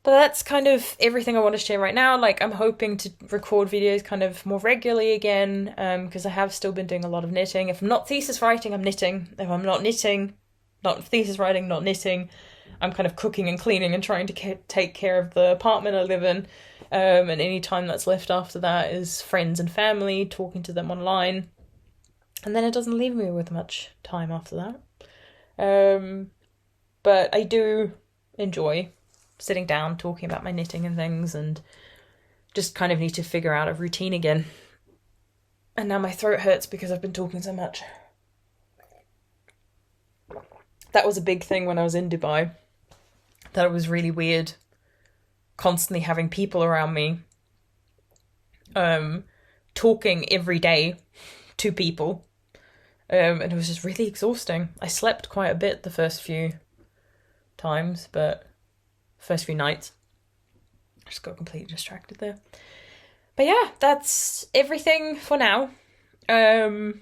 But that's kind of everything I want to share right now. Like, I'm hoping to record videos kind of more regularly again, because I have still been doing a lot of knitting. If I'm not thesis writing, I'm knitting. If I'm not knitting, not thesis writing, not knitting. I'm kind of cooking and cleaning and trying to take care of the apartment I live in. And any time that's left after that is friends and family, talking to them online. And then it doesn't leave me with much time after that. But I do enjoy sitting down, talking about my knitting and things, and just kind of need to figure out a routine again. And now my throat hurts because I've been talking so much. That was a big thing when I was in Dubai. That it was really weird constantly having people around me talking every day to people. And it was just really exhausting. I slept quite a bit the first few times, but first few nights. I just got completely distracted there. But yeah, that's everything for now. I'm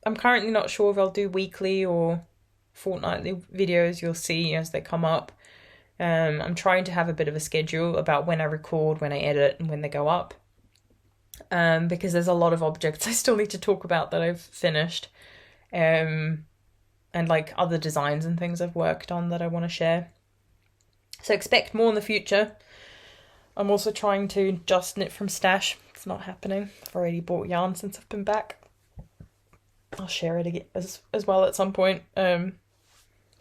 currently not sure if I'll do weekly or fortnightly videos. You'll see as they come up. I'm trying to have a bit of a schedule about when I record, when I edit, and when they go up. Because there's a lot of objects I still need to talk about that I've finished. And like other designs and things I've worked on that I want to share. So expect more in the future. I'm also trying to just knit from stash. It's not happening. I've already bought yarn since I've been back. I'll share it again as well at some point.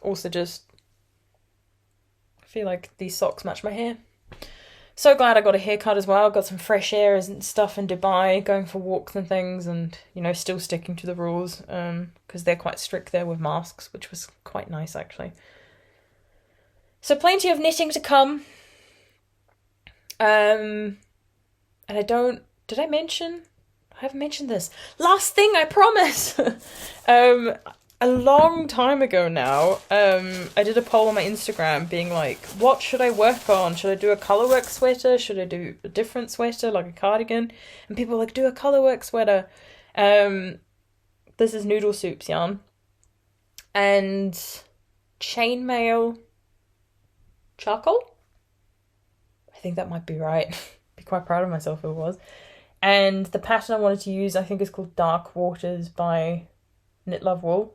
Also just feel like these socks match my hair. So glad I got a haircut as well. Got some fresh air and stuff in Dubai, going for walks and things, and still sticking to the rules because they're quite strict there with masks, which was quite nice actually. So plenty of knitting to come. And did I mention? I haven't mentioned this. Last thing, I promise. A long time ago now, I did a poll on my Instagram being like, what should I work on? Should I do a colourwork sweater? Should I do a different sweater, like a cardigan? And people were like, do a colourwork sweater. This is Noodle Soup's yarn. And chainmail charcoal? I think that might be right. Be quite proud of myself if it was. And the pattern I wanted to use, I think, is called Darkwater by Knit Love Wool.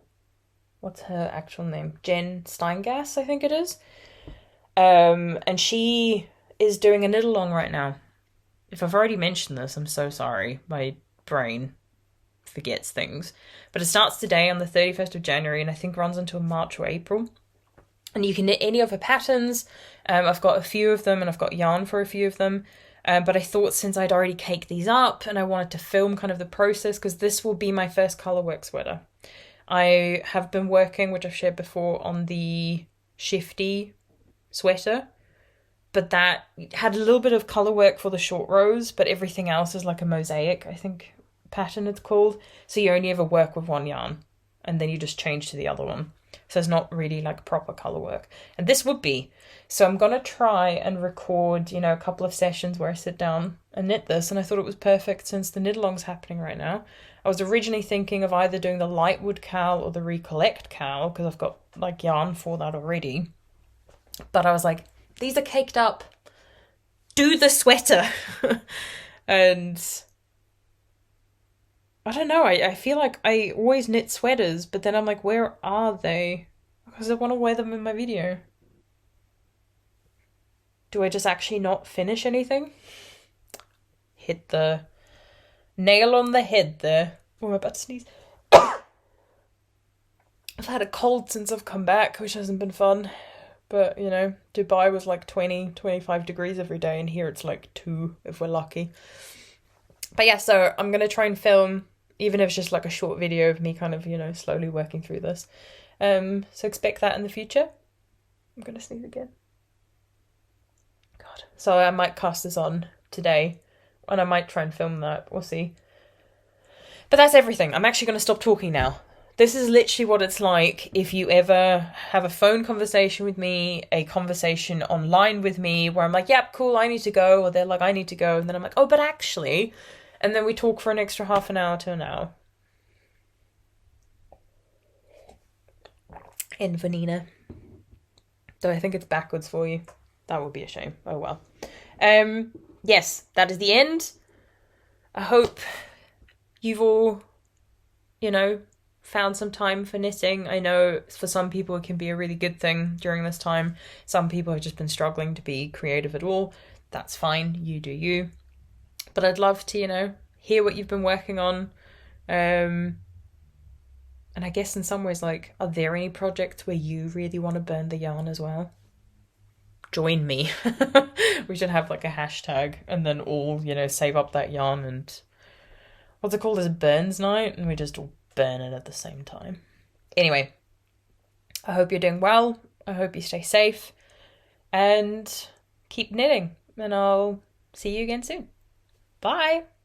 What's her actual name? Jen Steingass, I think it is. And she is doing a knit along right now. If I've already mentioned this, I'm so sorry. My brain forgets things. But it starts today on the 31st of January and I think runs until March or April. And you can knit any of her patterns. I've got a few of them and I've got yarn for a few of them. But I thought since I'd already caked these up and I wanted to film kind of the process, because this will be my first colourwork sweater. I have been working, which I've shared before, on the Shifty sweater. But that had a little bit of colourwork for the short rows, but everything else is like a mosaic, I think pattern it's called. So you only ever work with one yarn and then you just change to the other one. So it's not really like proper colour work. And this would be. So I'm going to try and record, a couple of sessions where I sit down and knit this. And I thought it was perfect since the knit along's happening right now. I was originally thinking of either doing the Lightwood cowl or the Recollect cowl, because I've got like yarn for that already. But I was like, these are caked up. Do the sweater. And I don't know, I feel like I always knit sweaters, but then I'm like, where are they? Because I want to wear them in my video. Do I just actually not finish anything? Hit the nail on the head there. Oh, I'm about to sneeze. I've had a cold since I've come back, which hasn't been fun. But, Dubai was like 20, 25 degrees every day, and here it's like 2 if we're lucky. But yeah, so I'm going to try and film, even if it's just like a short video of me kind of, slowly working through this. So expect that in the future. I'm going to sneeze again. God. So I might cast this on today, and I might try and film that. We'll see. But that's everything. I'm actually going to stop talking now. This is literally what it's like if you ever have a phone conversation with me, a conversation online with me, where I'm like, yep, cool, I need to go. Or they're like, I need to go. And then I'm like, oh, but actually... And then we talk for an extra half an hour to an hour. In Vanina. Though I think it's backwards for you. That would be a shame. Oh well. Yes, that is the end. I hope you've all, found some time for knitting. I know for some people it can be a really good thing during this time. Some people have just been struggling to be creative at all. That's fine, you do you. But I'd love to, you know, hear what you've been working on. And I guess in some ways, like, are there any projects where you really want to burn the yarn as well? Join me. We should have like a hashtag and then all, you know, save up that yarn and what's it called? Is it burns night? And we just all burn it at the same time. Anyway, I hope you're doing well. I hope you stay safe and keep knitting. And I'll see you again soon. Bye.